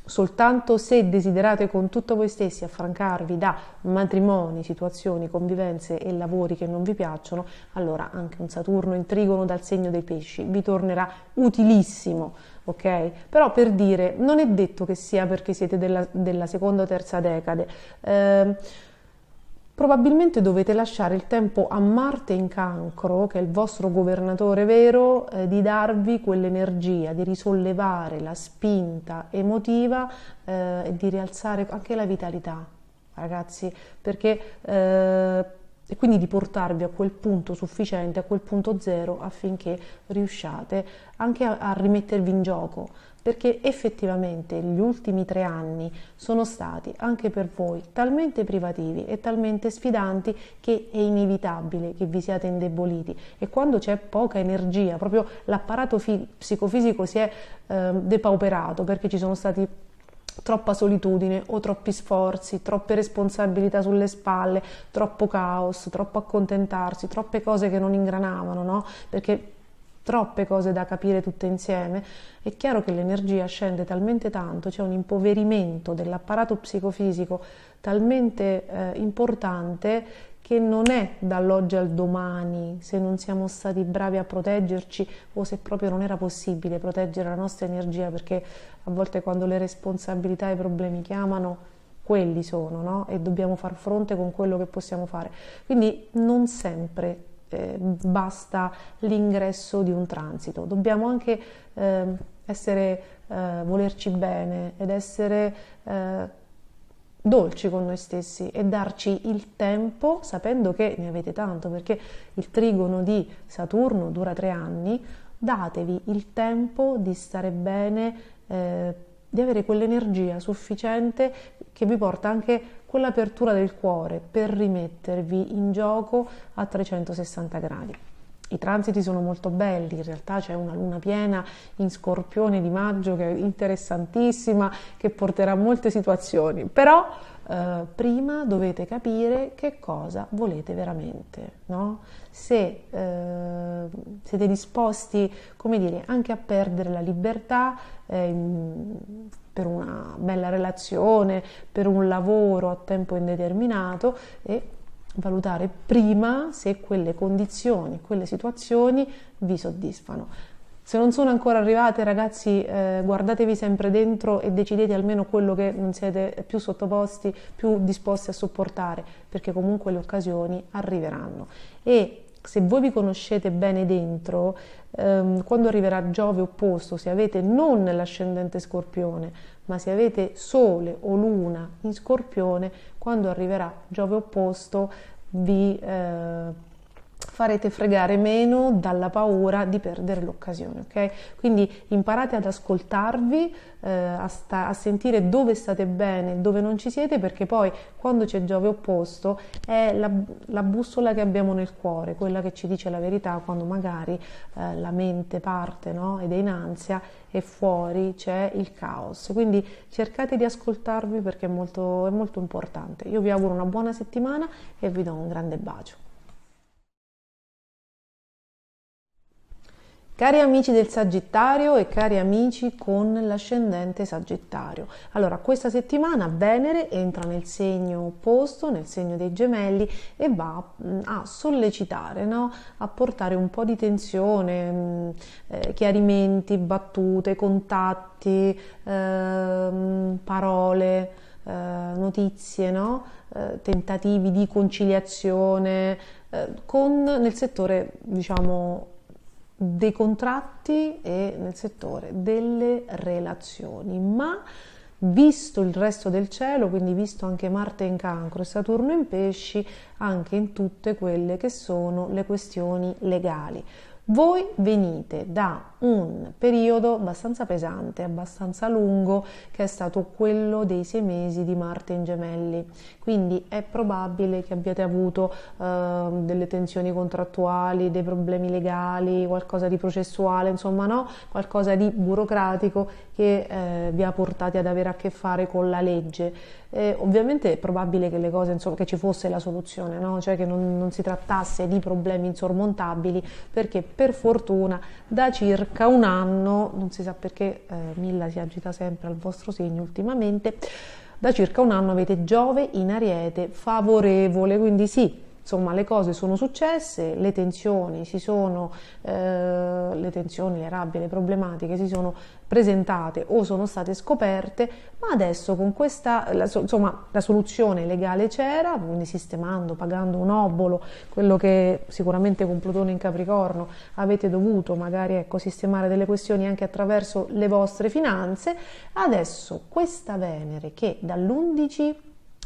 soltanto se desiderate con tutto voi stessi affrancarvi da matrimoni, situazioni, convivenze e lavori che non vi piacciono, allora anche un Saturno in trigono dal segno dei pesci vi tornerà utilissimo, ok? Però per dire, non è detto che sia perché siete della seconda o terza decade, probabilmente dovete lasciare il tempo a Marte in Cancro, che è il vostro governatore vero, di darvi quell'energia, di risollevare la spinta emotiva e di rialzare anche la vitalità, ragazzi, perché e quindi di portarvi a quel punto sufficiente, a quel punto zero, affinché riusciate anche a rimettervi in gioco, perché effettivamente gli ultimi 3 anni sono stati anche per voi talmente privativi e talmente sfidanti che è inevitabile che vi siate indeboliti, e quando c'è poca energia, proprio l'apparato psicofisico si è depauperato perché ci sono stati troppa solitudine o troppi sforzi, troppe responsabilità sulle spalle, troppo caos, troppo accontentarsi, troppe cose che non ingranavano, no? Perché troppe cose da capire tutte insieme, è chiaro che l'energia scende talmente tanto, c'è un impoverimento dell'apparato psicofisico talmente importante che non è dall'oggi al domani, se non siamo stati bravi a proteggerci o se proprio non era possibile proteggere la nostra energia, perché a volte quando le responsabilità e i problemi chiamano, quelli sono, no? E dobbiamo far fronte con quello che possiamo fare. Quindi non sempre basta l'ingresso di un transito, dobbiamo anche volerci bene ed essere dolci con noi stessi e darci il tempo, sapendo che ne avete tanto, perché il trigono di Saturno dura 3 anni, datevi il tempo di stare bene, di avere quell'energia sufficiente che vi porta anche quell'apertura del cuore per rimettervi in gioco a 360 gradi. I transiti sono molto belli, in realtà c'è una luna piena in Scorpione di maggio che è interessantissima, che porterà a molte situazioni, però prima dovete capire che cosa volete veramente, no? Se siete disposti, come dire, anche a perdere la libertà per una bella relazione, per un lavoro a tempo indeterminato, e valutare prima se quelle condizioni, quelle situazioni vi soddisfano. Se non sono ancora arrivate, ragazzi, guardatevi sempre dentro e decidete almeno quello che non siete più sottoposti, più disposti a sopportare, perché comunque le occasioni arriveranno. E se voi vi conoscete bene dentro, quando arriverà Giove opposto, se avete non l'ascendente Scorpione, ma se avete Sole o Luna in Scorpione, quando arriverà Giove opposto vi farete fregare meno dalla paura di perdere l'occasione, ok? Quindi imparate ad ascoltarvi, a sentire dove state bene, dove non ci siete, perché poi quando c'è Giove opposto è la bussola che abbiamo nel cuore, quella che ci dice la verità quando magari la mente parte, no? Ed è in ansia e fuori c'è il caos. Quindi cercate di ascoltarvi perché è molto importante. Io vi auguro una buona settimana e vi do un grande bacio. Cari amici del Sagittario e cari amici con l'ascendente Sagittario, allora questa settimana Venere entra nel segno opposto, nel segno dei Gemelli, e va a sollecitare, no? A portare un po' di tensione, chiarimenti, battute, contatti, parole, notizie, no? Tentativi di conciliazione nel settore, diciamo, dei contratti e nel settore delle relazioni, ma visto il resto del cielo, quindi visto anche Marte in Cancro e Saturno in Pesci, anche in tutte quelle che sono le questioni legali. Voi venite da un periodo abbastanza pesante, abbastanza lungo, che è stato quello dei 6 mesi di Marte in Gemelli, quindi è probabile che abbiate avuto delle tensioni contrattuali, dei problemi legali, qualcosa di processuale, insomma, no? Qualcosa di burocratico che vi ha portati ad avere a che fare con la legge. Ovviamente è probabile che le cose, insomma, che ci fosse la soluzione, no? Cioè che non si trattasse di problemi insormontabili, perché per fortuna da circa un anno, non si sa perché Milla si agita sempre al vostro segno ultimamente, da circa un anno avete Giove in Ariete favorevole, quindi sì, insomma, le cose sono successe, le tensioni, le rabbie, le problematiche si sono presentate o sono state scoperte, ma adesso con questa, la soluzione legale c'era, quindi sistemando, pagando un obolo, quello che sicuramente con Plutone in Capricorno avete dovuto magari, ecco, sistemare delle questioni anche attraverso le vostre finanze. Adesso questa Venere che dall'11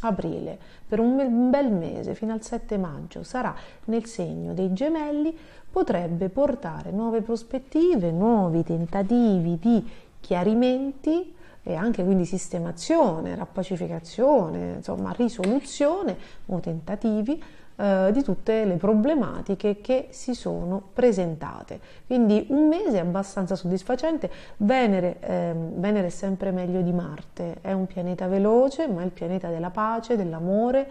aprile per un bel mese fino al 7 maggio sarà nel segno dei Gemelli, potrebbe portare nuove prospettive, nuovi tentativi di chiarimenti e anche quindi sistemazione, rappacificazione, insomma risoluzione o tentativi di tutte le problematiche che si sono presentate. Quindi un mese abbastanza soddisfacente. Venere è sempre meglio di Marte, è un pianeta veloce, ma è il pianeta della pace, dell'amore,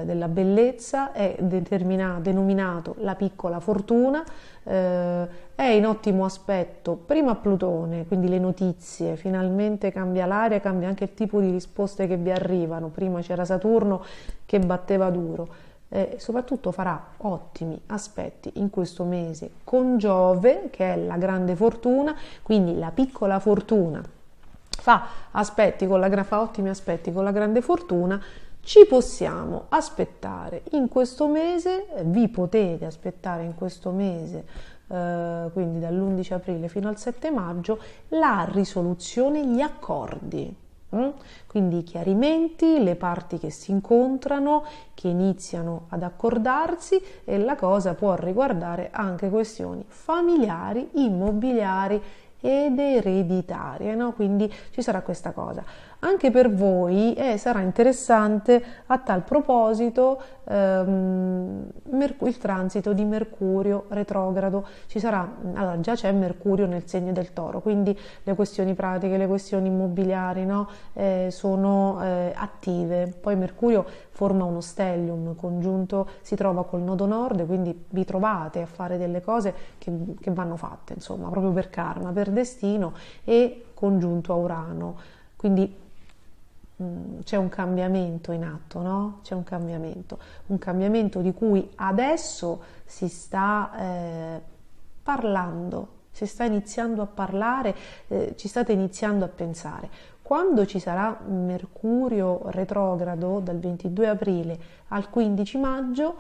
della bellezza, è denominato la piccola fortuna, è in ottimo aspetto prima a Plutone, quindi le notizie, finalmente cambia l'aria, cambia anche il tipo di risposte che vi arrivano. Prima c'era Saturno che batteva duro. soprattutto farà ottimi aspetti in questo mese con Giove, che è la grande fortuna, quindi la piccola fortuna fa ottimi aspetti con la grande fortuna. Ci possiamo aspettare in questo mese, vi potete aspettare in questo mese, quindi dall'11 aprile fino al 7 maggio, la risoluzione, gli accordi. Quindi i chiarimenti, le parti che si incontrano, che iniziano ad accordarsi, e la cosa può riguardare anche questioni familiari, immobiliari ed ereditarie, no? Quindi ci sarà questa cosa. Anche per voi sarà interessante a tal proposito il transito di Mercurio retrogrado. Allora, già c'è Mercurio nel segno del Toro, quindi le questioni pratiche, le questioni immobiliari, no? Sono attive. Poi Mercurio forma uno stellium congiunto, si trova col nodo nord, quindi vi trovate a fare delle cose che vanno fatte, insomma, proprio per karma, per destino, e congiunto a Urano. Quindi c'è un cambiamento in atto, no? C'è un cambiamento di cui adesso si sta parlando, si sta iniziando a parlare, ci state iniziando a pensare. Quando ci sarà Mercurio retrogrado dal 22 aprile al 15 maggio,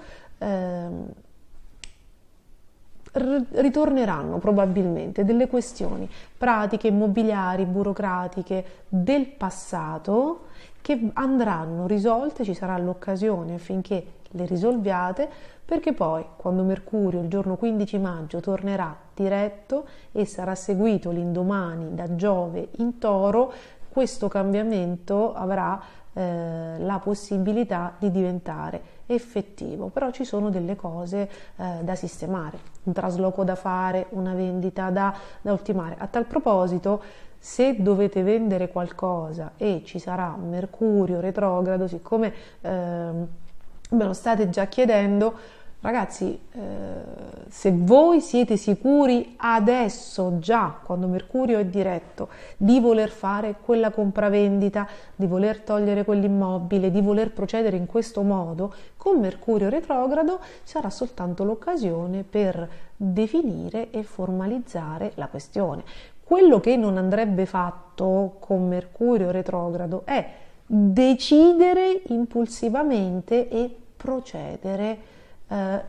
ritorneranno probabilmente delle questioni pratiche, immobiliari, burocratiche del passato che andranno risolte. Ci sarà l'occasione affinché le risolviate, perché poi quando Mercurio il giorno 15 maggio tornerà diretto e sarà seguito l'indomani da Giove in Toro, questo cambiamento avrà la possibilità di diventare effettivo. Però ci sono delle cose da sistemare, un trasloco da fare, una vendita da ultimare. A tal proposito, se dovete vendere qualcosa e ci sarà Mercurio retrogrado, siccome me lo state già chiedendo, ragazzi, se voi siete sicuri adesso, già quando Mercurio è diretto, di voler fare quella compravendita, di voler togliere quell'immobile, di voler procedere in questo modo, con Mercurio retrogrado sarà soltanto l'occasione per definire e formalizzare la questione. Quello che non andrebbe fatto con Mercurio retrogrado è decidere impulsivamente e procedere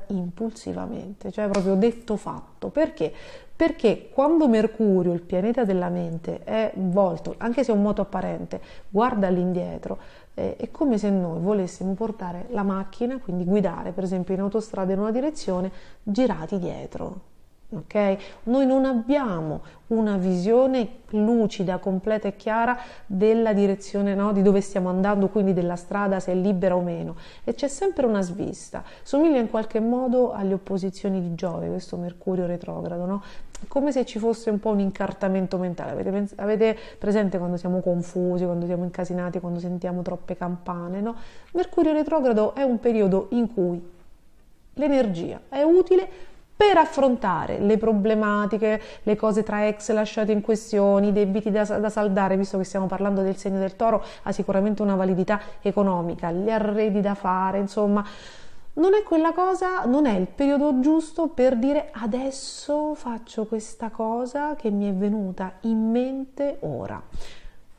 impulsivamente, cioè proprio detto fatto. Perché? Perché quando Mercurio, il pianeta della mente, è volto, anche se è un moto apparente, guarda all'indietro, è come se noi volessimo portare la macchina, quindi guidare per esempio in autostrada in una direzione, girati dietro. Okay? Noi non abbiamo una visione lucida, completa e chiara della direzione, no? Di dove stiamo andando, quindi della strada, se è libera o meno, e c'è sempre una svista. Somiglia in qualche modo alle opposizioni di Giove, questo Mercurio retrogrado, no? Come se ci fosse un po' un incartamento mentale. Avete presente quando siamo confusi, quando siamo incasinati, quando sentiamo troppe campane, no? Mercurio retrogrado è un periodo in cui l'energia è utile per affrontare le problematiche, le cose tra ex lasciate in questione, i debiti da saldare, visto che stiamo parlando del segno del Toro, ha sicuramente una validità economica, gli arredi da fare, insomma, non è quella cosa, non è il periodo giusto per dire adesso faccio questa cosa che mi è venuta in mente ora.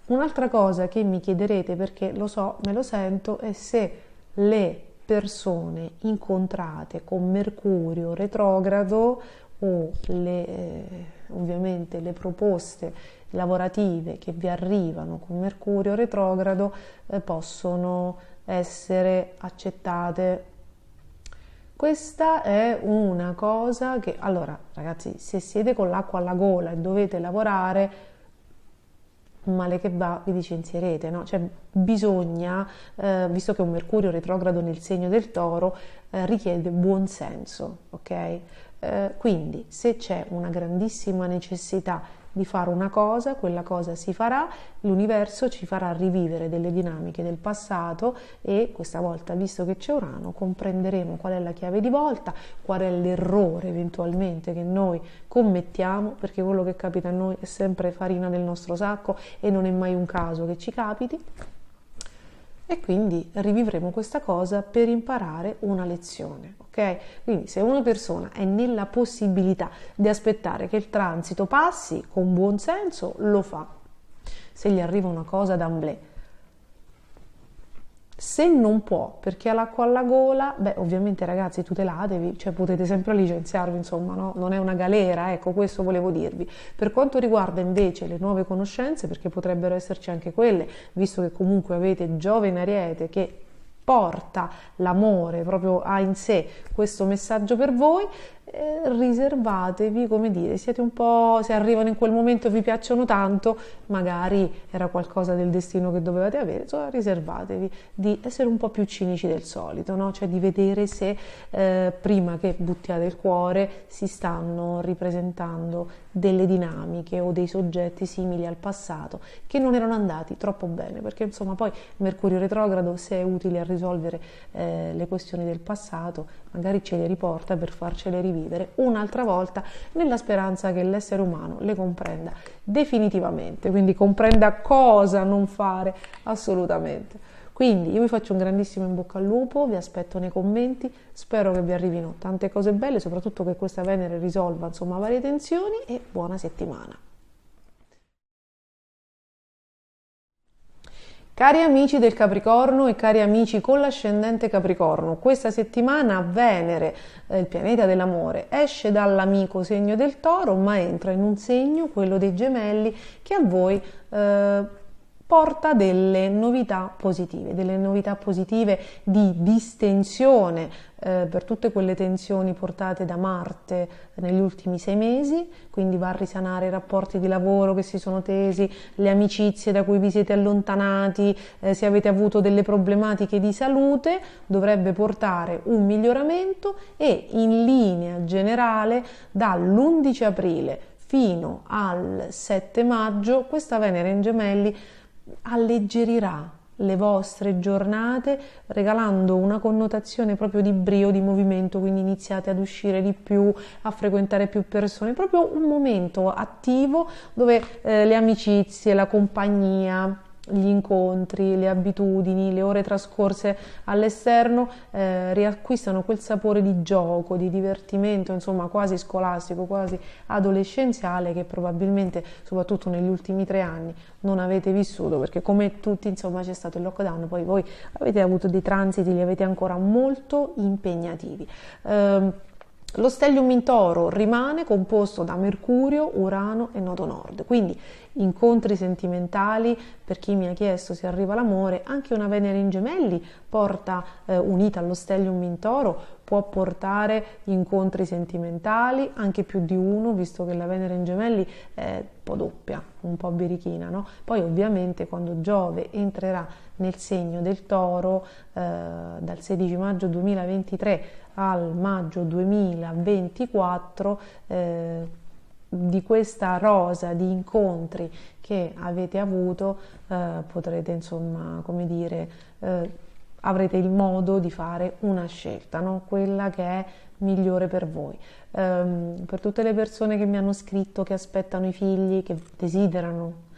Un'altra cosa che mi chiederete, perché lo so, me lo sento, è se le persone incontrate con Mercurio retrogrado o ovviamente le proposte lavorative che vi arrivano con Mercurio retrogrado possono essere accettate. Questa è una cosa che, allora ragazzi, se siete con l'acqua alla gola e dovete lavorare, male che va vi licenzierete, no? Cioè bisogna, visto che un Mercurio retrogrado nel segno del Toro richiede buon senso, ok? Quindi se c'è una grandissima necessità di fare una cosa, quella cosa si farà, l'universo ci farà rivivere delle dinamiche del passato e questa volta, visto che c'è Urano, comprenderemo qual è la chiave di volta, qual è l'errore eventualmente che noi commettiamo, perché quello che capita a noi è sempre farina del nostro sacco e non è mai un caso che ci capiti. e quindi rivivremo questa cosa per imparare una lezione, ok? Quindi se una persona è nella possibilità di aspettare che il transito passi con buon senso, lo fa. Se gli arriva una cosa d'amblè. Se non può perché ha l'acqua alla gola, beh, ovviamente ragazzi tutelatevi, cioè potete sempre licenziarvi, insomma, no? Non è una galera, ecco, questo volevo dirvi. Per quanto riguarda invece le nuove conoscenze, perché potrebbero esserci anche quelle, visto che comunque avete Giove in Ariete che porta l'amore, proprio ha in sé questo messaggio per voi, riservatevi, come dire, siete un po', se arrivano in quel momento e vi piacciono tanto, magari era qualcosa del destino che dovevate avere, insomma, riservatevi di essere un po' più cinici del solito, no? Cioè di vedere se prima che buttiate il cuore si stanno ripresentando delle dinamiche o dei soggetti simili al passato che non erano andati troppo bene, perché insomma poi Mercurio retrogrado, se è utile a risolvere le questioni del passato, magari ce le riporta per farcele rivivere un'altra volta, nella speranza che l'essere umano le comprenda definitivamente, quindi comprenda cosa non fare assolutamente. Quindi io vi faccio un grandissimo in bocca al lupo, vi aspetto nei commenti, spero che vi arrivino tante cose belle, soprattutto che questa Venere risolva insomma varie tensioni, e buona settimana. Cari amici del Capricorno e cari amici con l'ascendente Capricorno, questa settimana Venere, il pianeta dell'amore, esce dall'amico segno del Toro ma entra in un segno, quello dei Gemelli, che a voi porta delle novità positive di distensione per tutte quelle tensioni portate da Marte negli ultimi 6 mesi, quindi va a risanare i rapporti di lavoro che si sono tesi, le amicizie da cui vi siete allontanati, se avete avuto delle problematiche di salute, dovrebbe portare un miglioramento, e in linea generale dall'11 aprile fino al 7 maggio questa Venere in Gemelli alleggerirà le vostre giornate regalando una connotazione proprio di brio, di movimento, quindi iniziate ad uscire di più, a frequentare più persone, proprio un momento attivo dove le amicizie, la compagnia, gli incontri, le abitudini, le ore trascorse all'esterno riacquistano quel sapore di gioco, di divertimento, insomma quasi scolastico, quasi adolescenziale, che probabilmente soprattutto negli ultimi 3 anni non avete vissuto, perché come tutti insomma c'è stato il lockdown, poi voi avete avuto dei transiti, li avete ancora molto impegnativi. Lo stellium in Toro rimane composto da Mercurio, Urano e Nodo Nord, quindi incontri sentimentali, per chi mi ha chiesto se arriva l'amore, anche una Venere in Gemelli porta, unita allo stellium in Toro, può portare incontri sentimentali, anche più di uno, visto che la Venere in Gemelli è un po' doppia, un po' birichina, no? Poi ovviamente quando Giove entrerà nel segno del Toro dal 16 maggio 2023 al maggio 2024, di questa rosa di incontri che avete avuto potrete insomma, come dire, avrete il modo di fare una scelta, no? Quella che è migliore per voi. Per tutte le persone che mi hanno scritto che aspettano i figli, che desiderano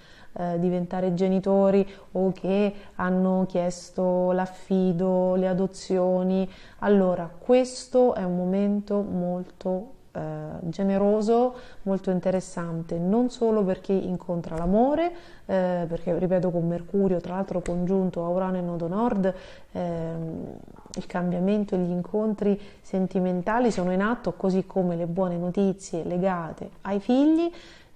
diventare genitori o che hanno chiesto l'affido, le adozioni, allora questo è un momento molto generoso, molto interessante, non solo perché incontra l'amore, perché ripeto con Mercurio tra l'altro congiunto a Urano e Nodo Nord, il cambiamento e gli incontri sentimentali sono in atto, così come le buone notizie legate ai figli.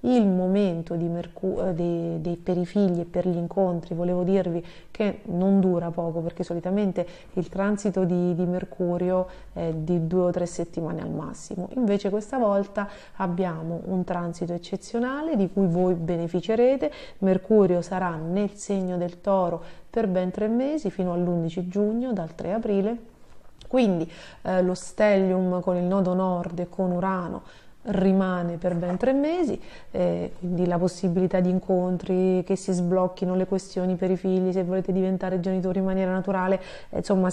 Il momento per i figli e per gli incontri, volevo dirvi che non dura poco, perché solitamente il transito di Mercurio è di 2 o 3 settimane al massimo, invece questa volta abbiamo un transito eccezionale di cui voi beneficerete. Mercurio sarà nel segno del Toro per ben 3 mesi, fino all'11 giugno, dal 3 aprile, quindi lo stellium con il nodo nord e con Urano rimane per ben 3 mesi, quindi la possibilità di incontri, che si sblocchino le questioni per i figli, se volete diventare genitori in maniera naturale, insomma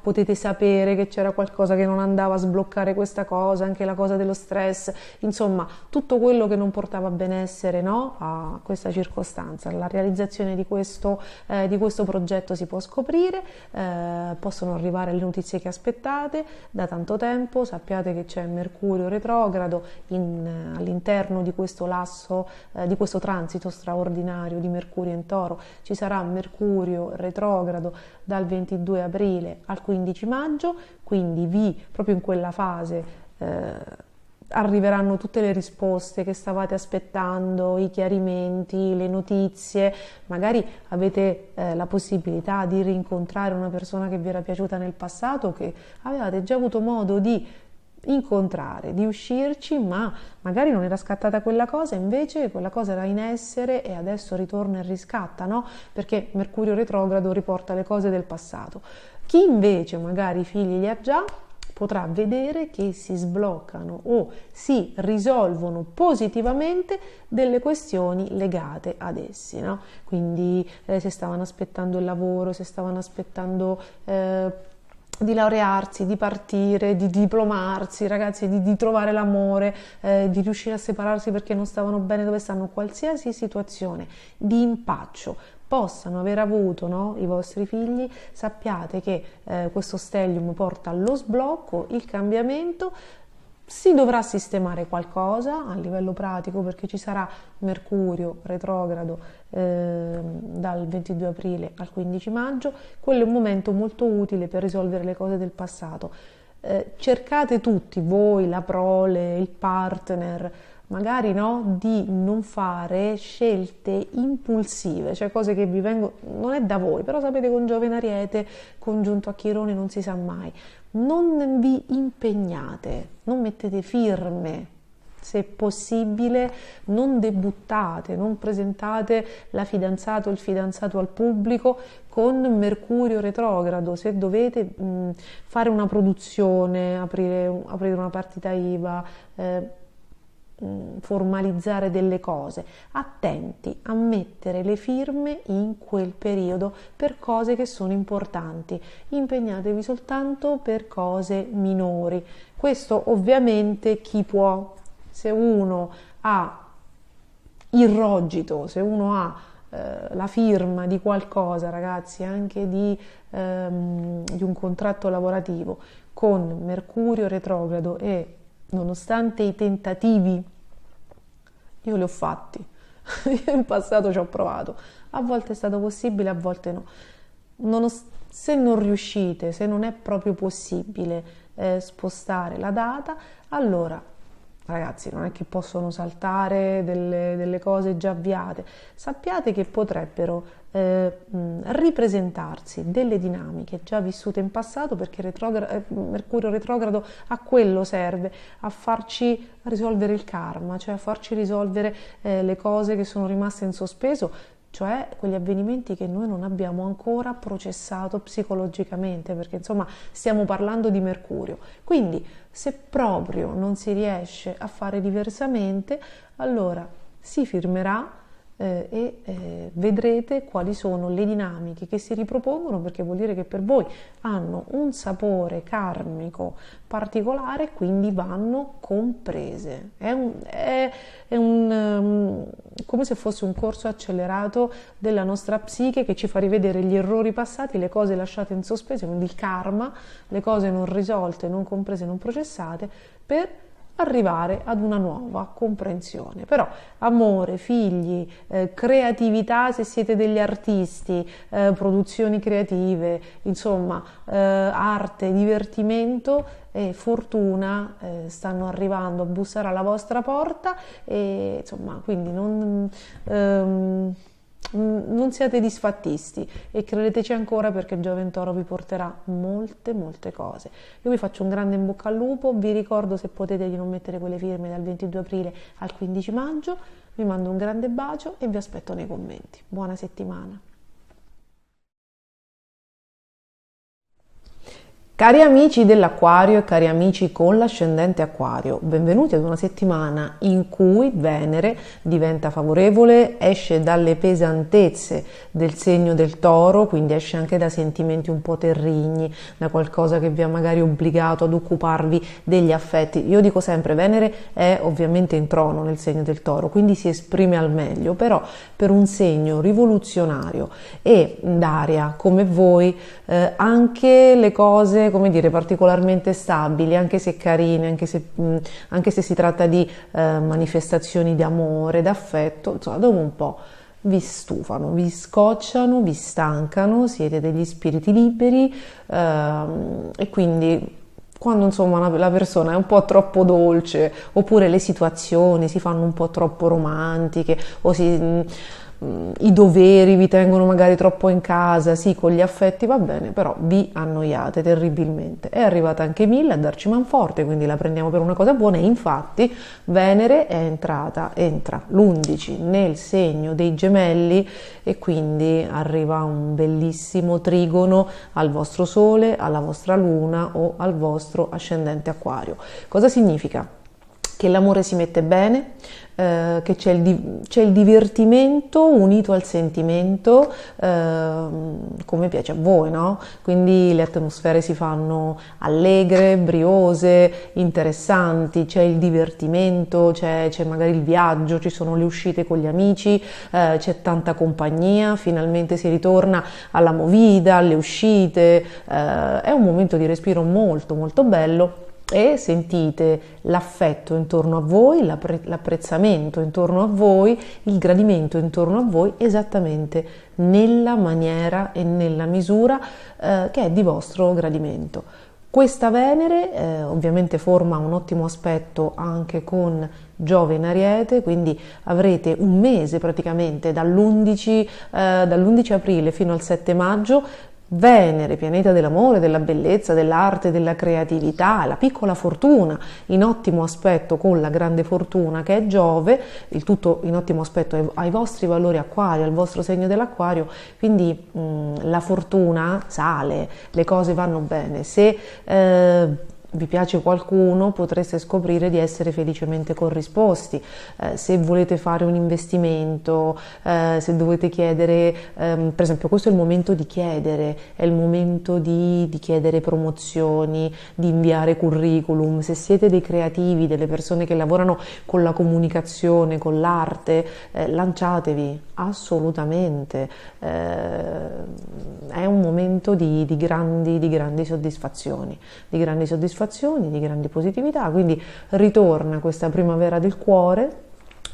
potete sapere che c'era qualcosa che non andava a sbloccare questa cosa, anche la cosa dello stress, insomma tutto quello che non portava benessere, no, a questa circostanza. La realizzazione di questo progetto si può scoprire, possono arrivare le notizie che aspettate da tanto tempo. Sappiate che c'è Mercurio retrogrado all'interno di questo lasso, di questo transito straordinario di Mercurio in Toro. Ci sarà Mercurio retrogrado dal 22 aprile al 15 maggio, quindi proprio in quella fase arriveranno tutte le risposte che stavate aspettando, i chiarimenti, le notizie. Magari avete la possibilità di rincontrare una persona che vi era piaciuta nel passato, che avevate già avuto modo di incontrare, di uscirci, ma magari non era scattata quella cosa, invece quella cosa era in essere e adesso ritorna e riscatta, no? Perché Mercurio retrogrado riporta le cose del passato. Chi invece magari i figli li ha già, potrà vedere che si sbloccano o si risolvono positivamente delle questioni legate ad essi, no? Quindi se stavano aspettando il lavoro, se stavano aspettando di laurearsi, di partire, di diplomarsi, ragazzi, di trovare l'amore, di riuscire a separarsi perché non stavano bene dove stanno, qualsiasi situazione di impaccio possano aver avuto, no, i vostri figli, sappiate che questo stellium porta allo sblocco, il cambiamento. Si dovrà sistemare qualcosa a livello pratico perché ci sarà Mercurio retrogrado dal 22 aprile al 15 maggio. Quello è un momento molto utile per risolvere le cose del passato. Cercate tutti, voi, la prole, il partner, magari, no, di non fare scelte impulsive, cioè cose che vi vengono, non è da voi, però sapete, con Giove Ariete congiunto a Chirone non si sa mai. Non vi impegnate, non mettete firme, se possibile non debuttate, non presentate la fidanzata o il fidanzato al pubblico con Mercurio retrogrado. Se dovete fare una produzione, aprire una partita IVA, formalizzare delle cose, attenti a mettere le firme in quel periodo per cose che sono importanti, impegnatevi soltanto per cose minori. Questo ovviamente chi può. Se uno ha il rogito, se uno ha la firma di qualcosa, ragazzi, anche di un contratto lavorativo con Mercurio retrogrado, e nonostante i tentativi, io li ho fatti, io in passato ci ho provato, a volte è stato possibile, a volte no. Se non riuscite, se non è proprio possibile spostare la data, allora ragazzi, non è che possono saltare delle cose già avviate. Sappiate che potrebbero ripresentarsi delle dinamiche già vissute in passato, perché Mercurio retrogrado a quello serve, a farci risolvere il karma, cioè a farci risolvere le cose che sono rimaste in sospeso, cioè quegli avvenimenti che noi non abbiamo ancora processato psicologicamente, perché insomma stiamo parlando di Mercurio. Quindi se proprio non si riesce a fare diversamente, allora si firmerà vedrete quali sono le dinamiche che si ripropongono, perché vuol dire che per voi hanno un sapore karmico particolare, quindi vanno comprese. È come se fosse un corso accelerato della nostra psiche che ci fa rivedere gli errori passati, le cose lasciate in sospeso, quindi il karma, le cose non risolte, non comprese, non processate, per arrivare ad una nuova comprensione. Però amore, figli, creatività se siete degli artisti, produzioni creative, insomma arte, divertimento e fortuna stanno arrivando a bussare alla vostra porta, e insomma quindi non siate disfattisti e credeteci ancora, perché Giove in Toro vi porterà molte cose. Io vi faccio un grande in bocca al lupo, vi ricordo, se potete, di non mettere quelle firme dal 22 aprile al 15 maggio, vi mando un grande bacio e vi aspetto nei commenti. Buona settimana. Cari amici dell'Acquario e cari amici con l'ascendente Acquario, benvenuti ad una settimana in cui Venere diventa favorevole, esce dalle pesantezze del segno del Toro, quindi esce anche da sentimenti un po' terrigni, da qualcosa che vi ha magari obbligato ad occuparvi degli affetti. Io dico sempre, Venere è ovviamente in trono nel segno del Toro, quindi si esprime al meglio, però per un segno rivoluzionario e d'aria come voi, anche le cose, come dire, particolarmente stabili, anche se carine, anche se si tratta di manifestazioni di amore, d'affetto, insomma, dopo un po' vi stufano, vi scocciano, vi stancano, siete degli spiriti liberi, e quindi quando insomma la persona è un po' troppo dolce, oppure le situazioni si fanno un po' troppo romantiche, o i doveri vi tengono magari troppo in casa, sì, con gli affetti va bene, però vi annoiate terribilmente. È arrivata anche Mille a darci manforte, quindi la prendiamo per una cosa buona, e infatti Venere entra l'11 nel segno dei Gemelli, e quindi arriva un bellissimo trigono al vostro Sole, alla vostra Luna o al vostro ascendente Acquario. Cosa significa? Che l'amore si mette bene, che c'è il divertimento unito al sentimento, come piace a voi, no? Quindi le atmosfere si fanno allegre, briose, interessanti, c'è il divertimento, c'è magari il viaggio, ci sono le uscite con gli amici, c'è tanta compagnia, finalmente si ritorna alla movida, alle uscite, è un momento di respiro molto molto bello. E sentite l'affetto intorno a voi, l'apprezzamento intorno a voi, il gradimento intorno a voi, esattamente nella maniera e nella misura che è di vostro gradimento. Questa Venere ovviamente forma un ottimo aspetto anche con Giove in Ariete, quindi avrete un mese praticamente dall'11 aprile fino al 7 maggio, Venere, pianeta dell'amore, della bellezza, dell'arte, della creatività, la piccola fortuna, in ottimo aspetto con la grande fortuna che è Giove, il tutto in ottimo aspetto ai vostri valori acquario, al vostro segno dell'acquario, quindi la fortuna sale, le cose vanno bene. Se vi piace qualcuno, potreste scoprire di essere felicemente corrisposti. Se volete fare un investimento, se dovete chiedere, per esempio questo è il momento di chiedere, è il momento di chiedere promozioni, di inviare curriculum. Se siete dei creativi, delle persone che lavorano con la comunicazione, con l'arte, lanciatevi assolutamente. È un momento di grandi soddisfazioni, di grandi positività, quindi ritorna questa primavera del cuore,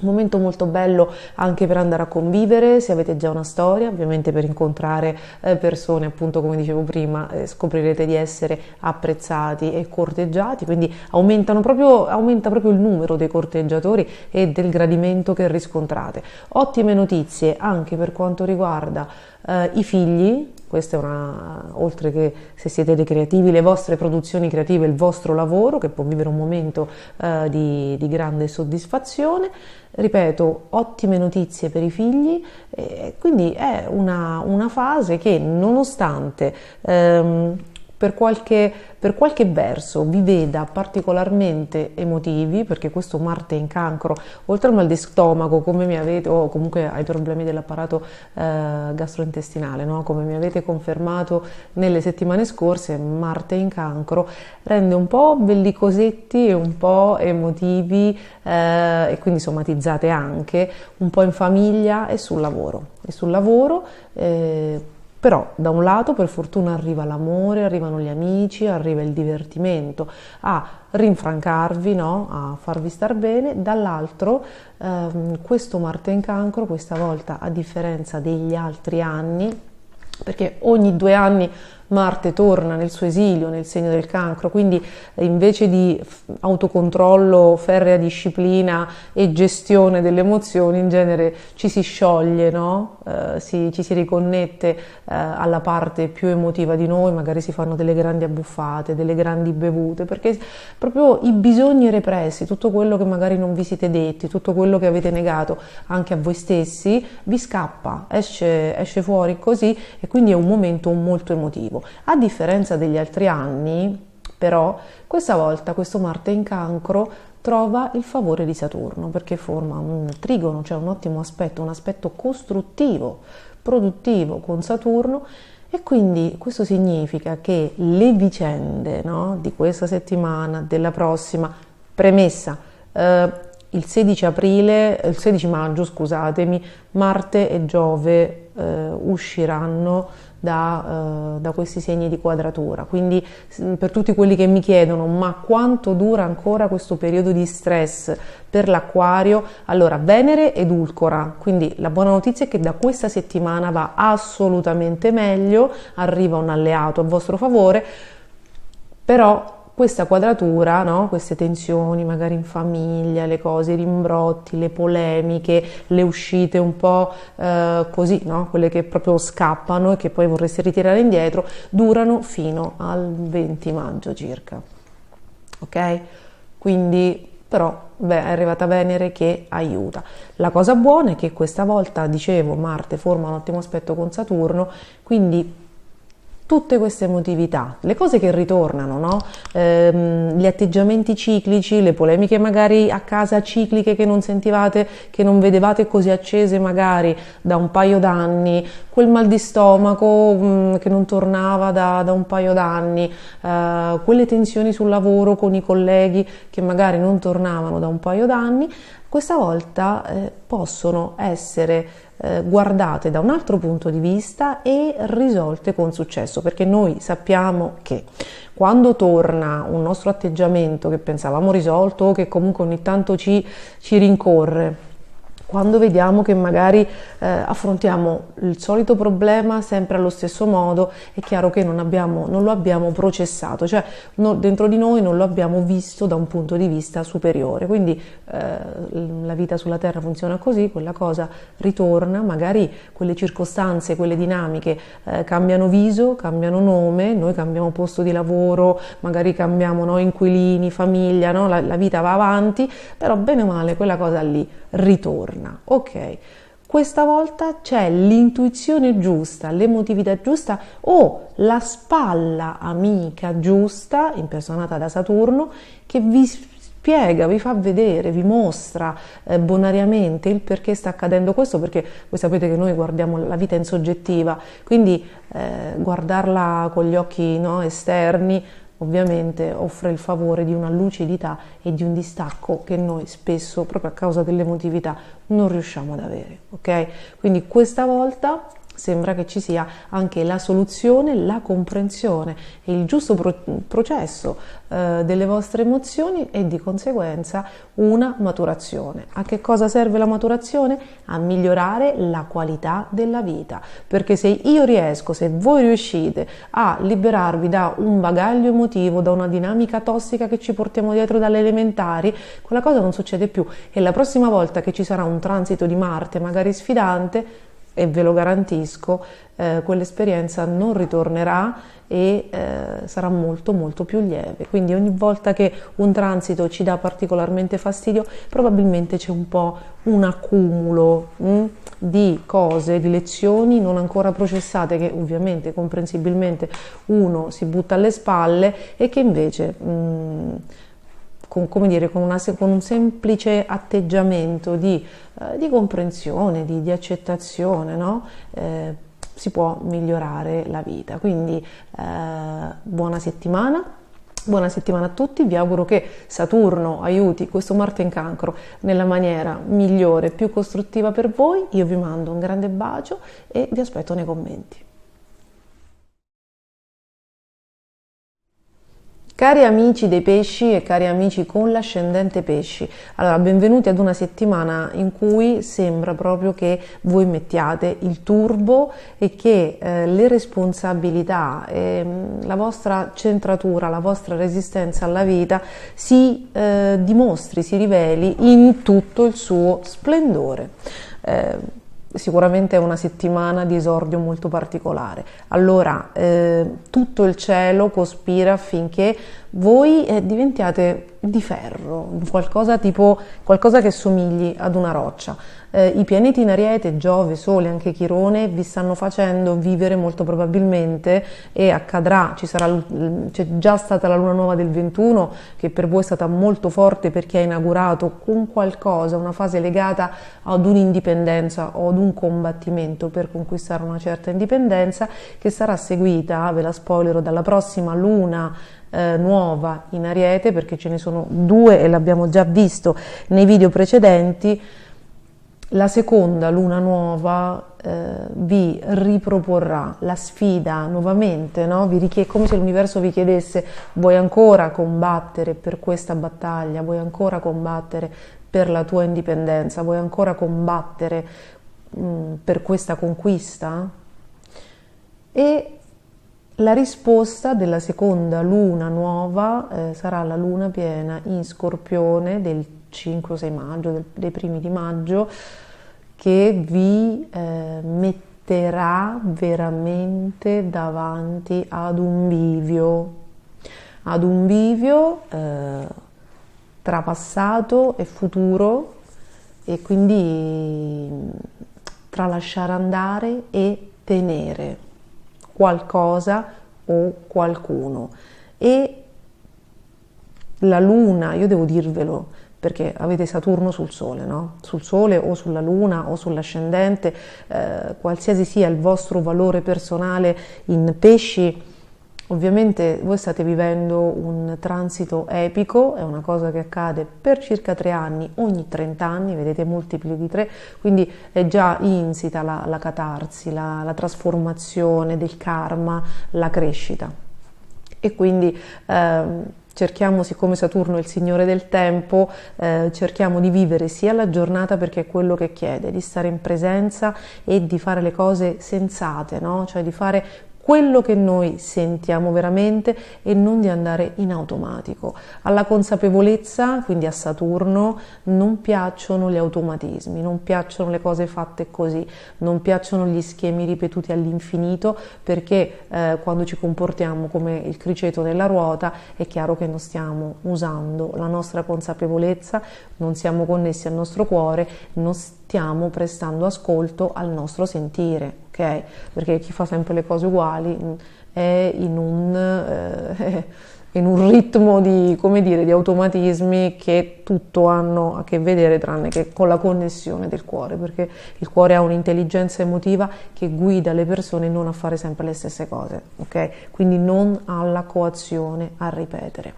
un momento molto bello anche per andare a convivere, se avete già una storia, ovviamente per incontrare persone, appunto come dicevo prima, scoprirete di essere apprezzati e corteggiati, quindi aumenta proprio il numero dei corteggiatori e del gradimento che riscontrate. Ottime notizie anche per quanto riguarda i figli. Questa è oltre che se siete dei creativi, le vostre produzioni creative, il vostro lavoro che può vivere un momento di grande soddisfazione. Ripeto, ottime notizie per i figli, quindi è una fase che nonostante per qualche verso vi veda particolarmente emotivi, perché questo Marte in Cancro, oltre al mal di stomaco, come mi avete, o comunque ai problemi dell'apparato gastrointestinale, no? Come mi avete confermato nelle settimane scorse, Marte in Cancro rende un po' bellicosetti e un po' emotivi, e quindi somatizzate anche un po' in famiglia e sul lavoro. Però da un lato per fortuna arriva l'amore, arrivano gli amici, arriva il divertimento a rinfrancarvi, no? A farvi star bene. Dall'altro questo Marte in Cancro, questa volta a differenza degli altri anni, perché ogni 2 anni Marte torna nel suo esilio, nel segno del Cancro, quindi invece di autocontrollo, ferrea disciplina e gestione delle emozioni, in genere ci si scioglie, no? Ci si riconnette alla parte più emotiva di noi, magari si fanno delle grandi abbuffate, delle grandi bevute, perché proprio i bisogni repressi, tutto quello che magari non vi siete detti, tutto quello che avete negato anche a voi stessi, vi scappa, esce fuori così, e quindi è un momento molto emotivo. positivo. A differenza degli altri anni, però, questa volta questo Marte in Cancro trova il favore di Saturno perché forma un trigono, cioè un ottimo aspetto, un aspetto costruttivo, produttivo con Saturno, e quindi questo significa che le vicende, no, di questa settimana, della prossima, premessa, il 16 maggio, scusatemi, Marte e Giove usciranno da questi segni di quadratura. Quindi per tutti quelli che mi chiedono ma quanto dura ancora questo periodo di stress per l'Acquario, allora Venere edulcora, quindi la buona notizia è che da questa settimana va assolutamente meglio, arriva un alleato a vostro favore, però questa quadratura, no? Queste tensioni magari in famiglia, le cose, i rimbrotti, le polemiche, le uscite un po' così, no? Quelle che proprio scappano e che poi vorreste ritirare indietro, durano fino al 20 maggio circa. Ok? Quindi però è arrivata Venere che aiuta. La cosa buona è che questa volta, dicevo, Marte forma un ottimo aspetto con Saturno, quindi tutte queste emotività, le cose che ritornano, no? Gli atteggiamenti ciclici, le polemiche magari a casa cicliche che non sentivate, che non vedevate così accese magari da un paio d'anni, quel mal di stomaco che non tornava da un paio d'anni, quelle tensioni sul lavoro con i colleghi che magari non tornavano da un paio d'anni, questa volta possono essere guardate da un altro punto di vista e risolte con successo, perché noi sappiamo che quando torna un nostro atteggiamento che pensavamo risolto o che comunque ogni tanto ci rincorre, quando vediamo che magari affrontiamo il solito problema sempre allo stesso modo, è chiaro che non lo abbiamo processato, cioè dentro di noi non lo abbiamo visto da un punto di vista superiore. Quindi la vita sulla Terra funziona così, quella cosa ritorna, magari quelle circostanze, quelle dinamiche cambiano viso, cambiano nome, noi cambiamo posto di lavoro, magari cambiamo, no, inquilini, famiglia, no? La vita va avanti, però bene o male quella cosa lì ritorna. Ok, questa volta c'è l'intuizione giusta, l'emotività giusta o la spalla amica giusta, impersonata da Saturno, che vi spiega, vi fa vedere, vi mostra bonariamente il perché sta accadendo questo, perché voi sapete che noi guardiamo la vita in soggettiva, quindi guardarla con gli occhi, no, esterni ovviamente offre il favore di una lucidità e di un distacco che noi spesso, proprio a causa dell'emotività, non riusciamo ad avere, ok? Quindi questa volta sembra che ci sia anche la soluzione, la comprensione e il giusto processo delle vostre emozioni e di conseguenza una maturazione. A che cosa serve la maturazione? A migliorare la qualità della vita, perché se io riesco, se voi riuscite a liberarvi da un bagaglio emotivo, da una dinamica tossica che ci portiamo dietro dalle elementari, quella cosa non succede più e la prossima volta che ci sarà un transito di Marte magari sfidante, e ve lo garantisco, quell'esperienza non ritornerà e sarà molto molto più lieve. Quindi ogni volta che un transito ci dà particolarmente fastidio, probabilmente c'è un po' un accumulo di cose, di lezioni non ancora processate che ovviamente comprensibilmente uno si butta alle spalle e che invece con un semplice atteggiamento di comprensione, di accettazione, no? Si può migliorare la vita. Quindi buona settimana a tutti, vi auguro che Saturno aiuti questo Marte in Cancro nella maniera migliore, più costruttiva per voi. Io vi mando un grande bacio e vi aspetto nei commenti. Cari amici dei pesci e cari amici con l'ascendente pesci, allora benvenuti ad una settimana in cui sembra proprio che voi mettiate il turbo e che le responsabilità, la vostra centratura, la vostra resistenza alla vita si dimostri, si riveli in tutto il suo splendore. Sicuramente è una settimana di esordio molto particolare, allora tutto il cielo cospira affinché voi diventiate di ferro, qualcosa tipo, qualcosa che somigli ad una roccia. I pianeti in Ariete, Giove, Sole, anche Chirone, vi stanno facendo vivere molto probabilmente, e accadrà, c'è già stata la luna nuova del 21, che per voi è stata molto forte perché ha inaugurato con qualcosa, una fase legata ad un'indipendenza o ad un combattimento per conquistare una certa indipendenza, che sarà seguita, ve la spoilerò, dalla prossima luna nuova in Ariete, perché ce ne sono due e l'abbiamo già visto nei video precedenti. La seconda luna nuova vi riproporrà la sfida nuovamente, no? Come se l'universo vi chiedesse: vuoi ancora combattere per questa battaglia? Vuoi ancora combattere per la tua indipendenza? Vuoi ancora combattere per questa conquista? E la risposta della seconda luna nuova sarà la luna piena in Scorpione del 5-6 maggio, dei primi di maggio, che vi metterà veramente davanti ad un bivio tra passato e futuro, e quindi tra lasciare andare e tenere qualcosa o qualcuno. E la luna, io devo dirvelo perché avete Saturno sul Sole, no? Sul Sole o sulla Luna o sull'ascendente, qualsiasi sia il vostro valore personale in Pesci, ovviamente voi state vivendo un transito epico, è una cosa che accade per circa 3 anni, ogni 30 anni, vedete multipli di 3, quindi è già insita la catarsi, la trasformazione del karma, la crescita. E quindi cerchiamo, siccome Saturno è il signore del tempo, cerchiamo di vivere sia la giornata, perché è quello che chiede, di stare in presenza e di fare le cose sensate, no? Cioè di fare quello che noi sentiamo veramente e non di andare in automatico. Alla consapevolezza, quindi a Saturno, non piacciono gli automatismi, non piacciono le cose fatte così, non piacciono gli schemi ripetuti all'infinito, perché quando ci comportiamo come il criceto nella ruota è chiaro che non stiamo usando la nostra consapevolezza, non siamo connessi al nostro cuore, non stiamo prestando ascolto al nostro sentire, ok? Perché chi fa sempre le cose uguali è in un ritmo di, come dire, di automatismi che tutto hanno a che vedere tranne che con la connessione del cuore, perché il cuore ha un'intelligenza emotiva che guida le persone non a fare sempre le stesse cose, ok? Quindi non alla coazione a ripetere.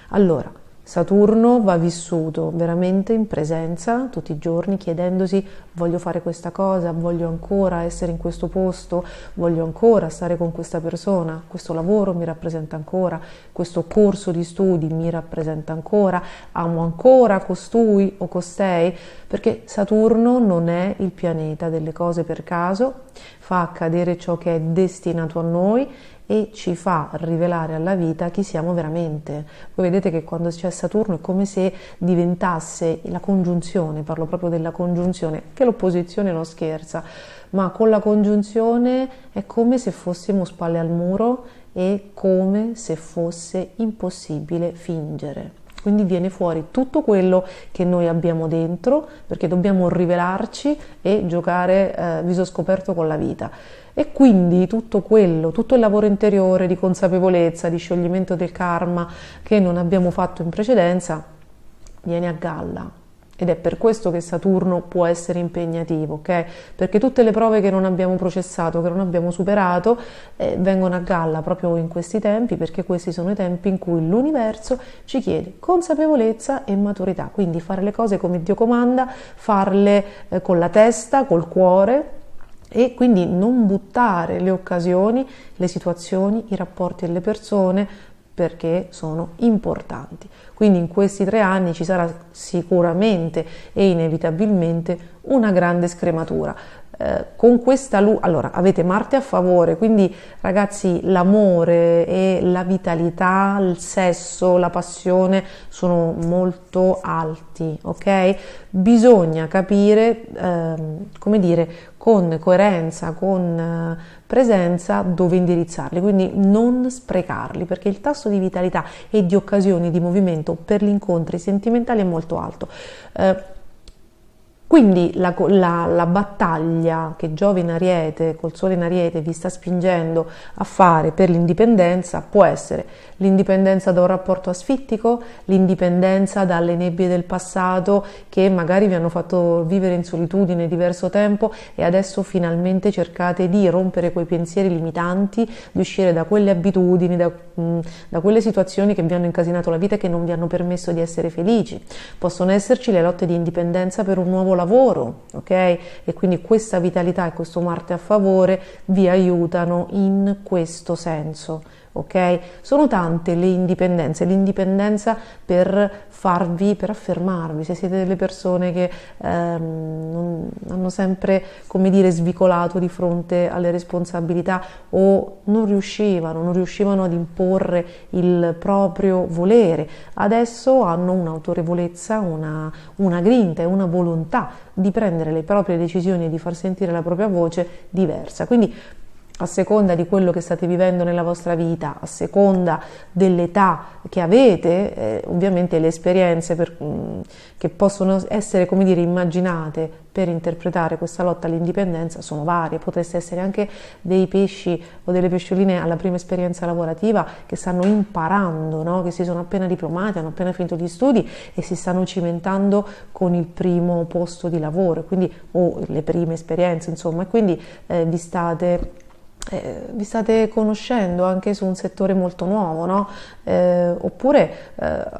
Allora, Saturno va vissuto veramente in presenza tutti i giorni, chiedendosi: voglio fare questa cosa, voglio ancora essere in questo posto, voglio ancora stare con questa persona, questo lavoro mi rappresenta ancora, questo corso di studi mi rappresenta ancora, amo ancora costui o costei, perché Saturno non è il pianeta delle cose per caso, fa accadere ciò che è destinato a noi e ci fa rivelare alla vita chi siamo veramente. Voi vedete che quando c'è Saturno è come se diventasse la congiunzione, parlo proprio della congiunzione, che l'opposizione non scherza, ma con la congiunzione è come se fossimo spalle al muro e come se fosse impossibile fingere. Quindi viene fuori tutto quello che noi abbiamo dentro, perché dobbiamo rivelarci e giocare viso scoperto con la vita. E quindi tutto il lavoro interiore di consapevolezza, di scioglimento del karma che non abbiamo fatto in precedenza, viene a galla. Ed è per questo che Saturno può essere impegnativo, ok? Perché tutte le prove che non abbiamo processato, che non abbiamo superato, vengono a galla proprio in questi tempi, perché questi sono i tempi in cui l'universo ci chiede consapevolezza e maturità. Quindi fare le cose come Dio comanda, farle con la testa, col cuore, e quindi non buttare le occasioni, le situazioni, i rapporti e le persone, perché sono importanti. Quindi in questi 3 anni ci sarà sicuramente e inevitabilmente una grande scrematura. con questa luna, allora avete Marte a favore, quindi ragazzi l'amore e la vitalità, il sesso, la passione sono molto alti, ok? Bisogna capire, come dire, con coerenza, con presenza dove indirizzarli, quindi non sprecarli, perché il tasso di vitalità e di occasioni di movimento per gli incontri sentimentali è molto alto. Quindi la battaglia che Giove in Ariete, col Sole in Ariete, vi sta spingendo a fare per l'indipendenza può essere l'indipendenza da un rapporto asfittico, l'indipendenza dalle nebbie del passato che magari vi hanno fatto vivere in solitudine diverso tempo e adesso finalmente cercate di rompere quei pensieri limitanti, di uscire da quelle abitudini, da quelle situazioni che vi hanno incasinato la vita e che non vi hanno permesso di essere felici. Possono esserci le lotte di indipendenza per un nuovo lavoro, ok? E quindi questa vitalità e questo Marte a favore vi aiutano in questo senso, ok? Sono tante le indipendenze, l'indipendenza per affermarvi, se siete delle persone che hanno sempre, come dire, svicolato di fronte alle responsabilità o non riuscivano ad imporre il proprio volere, adesso hanno un'autorevolezza, una grinta e una volontà di prendere le proprie decisioni e di far sentire la propria voce diversa. Quindi a seconda di quello che state vivendo nella vostra vita, a seconda dell'età che avete, ovviamente le esperienze che possono essere, come dire, immaginate per interpretare questa lotta all'indipendenza sono varie. Potreste essere anche dei pesci o delle pescioline alla prima esperienza lavorativa che stanno imparando, no? Che si sono appena diplomati, hanno appena finito gli studi e si stanno cimentando con il primo posto di lavoro, quindi, o le prime esperienze, insomma, e quindi vi state conoscendo anche su un settore molto nuovo, no? Oppure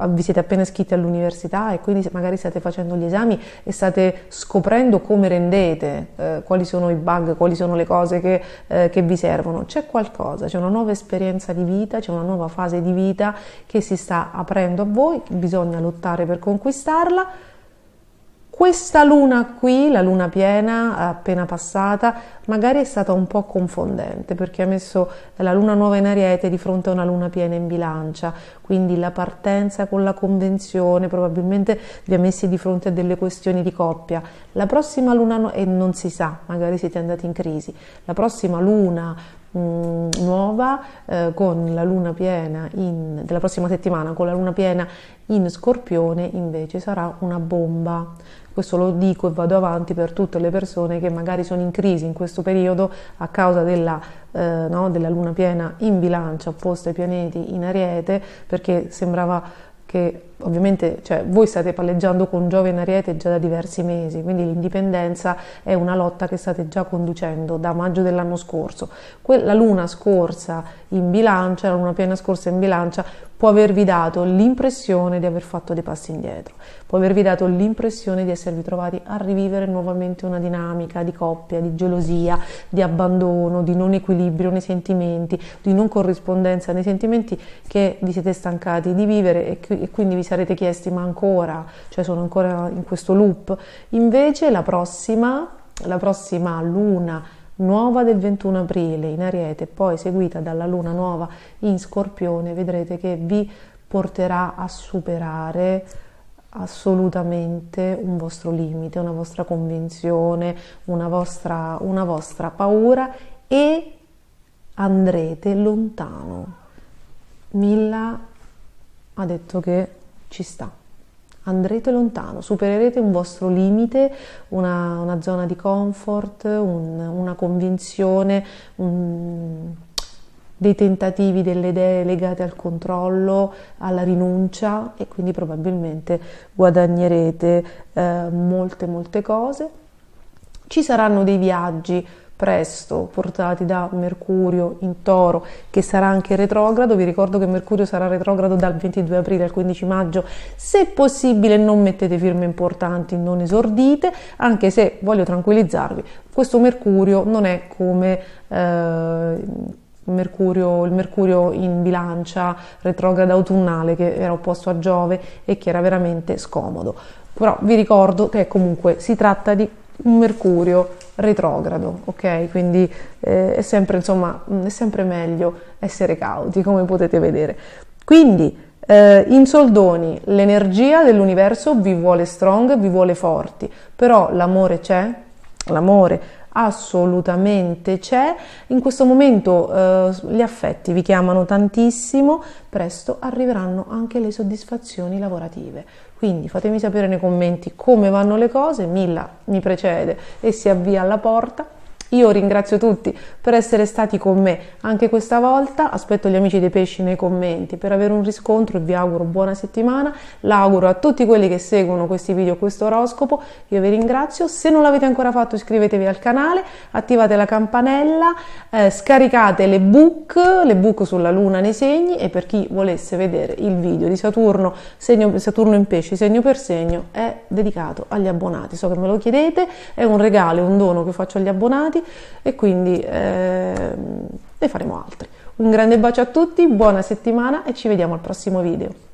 vi siete appena iscritti all'università e quindi magari state facendo gli esami e state scoprendo come rendete, quali sono i bug, quali sono le cose che vi servono. C'è qualcosa, c'è una nuova esperienza di vita, c'è una nuova fase di vita che si sta aprendo a voi, bisogna lottare per conquistarla. Questa luna qui, la luna piena appena passata, magari è stata un po' confondente perché ha messo la luna nuova in Ariete di fronte a una luna piena in Bilancia, quindi la partenza con la convenzione probabilmente vi ha messi di fronte a delle questioni di coppia. La prossima luna, e non si sa, magari siete andati in crisi, la prossima luna nuova con la luna piena della prossima settimana con la luna piena in Scorpione invece sarà una bomba. Questo lo dico e vado avanti per tutte le persone che magari sono in crisi in questo periodo a causa della luna piena in Bilancia opposta ai pianeti in Ariete, perché sembrava che ovviamente voi state palleggiando con Giove in Ariete già da diversi mesi, quindi l'indipendenza è una lotta che state già conducendo da maggio dell'anno scorso. La luna scorsa in Bilancia, la luna piena scorsa in Bilancia può avervi dato l'impressione di aver fatto dei passi indietro, può avervi dato l'impressione di esservi trovati a rivivere nuovamente una dinamica di coppia, di gelosia, di abbandono, di non equilibrio nei sentimenti, di non corrispondenza nei sentimenti che vi siete stancati di vivere e quindi vi sarete chiesti ma ancora, sono ancora in questo loop. Invece la prossima luna nuova del 21 aprile in Ariete, poi seguita dalla luna nuova in Scorpione, vedrete che vi porterà a superare assolutamente un vostro limite, una vostra convinzione, una vostra paura e andrete lontano. Milla ha detto che ci sta. Andrete lontano, supererete un vostro limite, una zona di comfort, una convinzione, dei tentativi, delle idee legate al controllo, alla rinuncia e quindi probabilmente guadagnerete molte cose. Ci saranno dei viaggi presto portati da Mercurio in Toro, che sarà anche retrogrado. Vi ricordo che Mercurio sarà retrogrado dal 22 aprile al 15 maggio. Se possibile non mettete firme importanti, non esordite, anche se voglio tranquillizzarvi, questo Mercurio non è come il Mercurio in Bilancia retrogrado autunnale che era opposto a Giove e che era veramente scomodo. Però vi ricordo che comunque si tratta di un Mercurio retrogrado, ok? Quindi è sempre, insomma, è sempre meglio essere cauti, come potete vedere. Quindi in soldoni l'energia dell'universo vi vuole strong, vi vuole forti, però l'amore c'è, l'amore assolutamente c'è. In questo momento gli affetti vi chiamano tantissimo, presto arriveranno anche le soddisfazioni lavorative. Quindi fatemi sapere nei commenti come vanno le cose. Milla mi precede e si avvia alla porta. Io ringrazio tutti per essere stati con me anche questa volta, aspetto gli amici dei pesci nei commenti per avere un riscontro e vi auguro buona settimana, l'auguro a tutti quelli che seguono questi video, questo oroscopo, io vi ringrazio, se non l'avete ancora fatto iscrivetevi al canale, attivate la campanella, scaricate le book sulla luna nei segni e per chi volesse vedere il video di Saturno, Saturno in pesci segno per segno è dedicato agli abbonati, so che me lo chiedete, è un regalo, è un dono che faccio agli abbonati e quindi ne faremo altri. Un grande bacio a tutti, buona settimana e ci vediamo al prossimo video.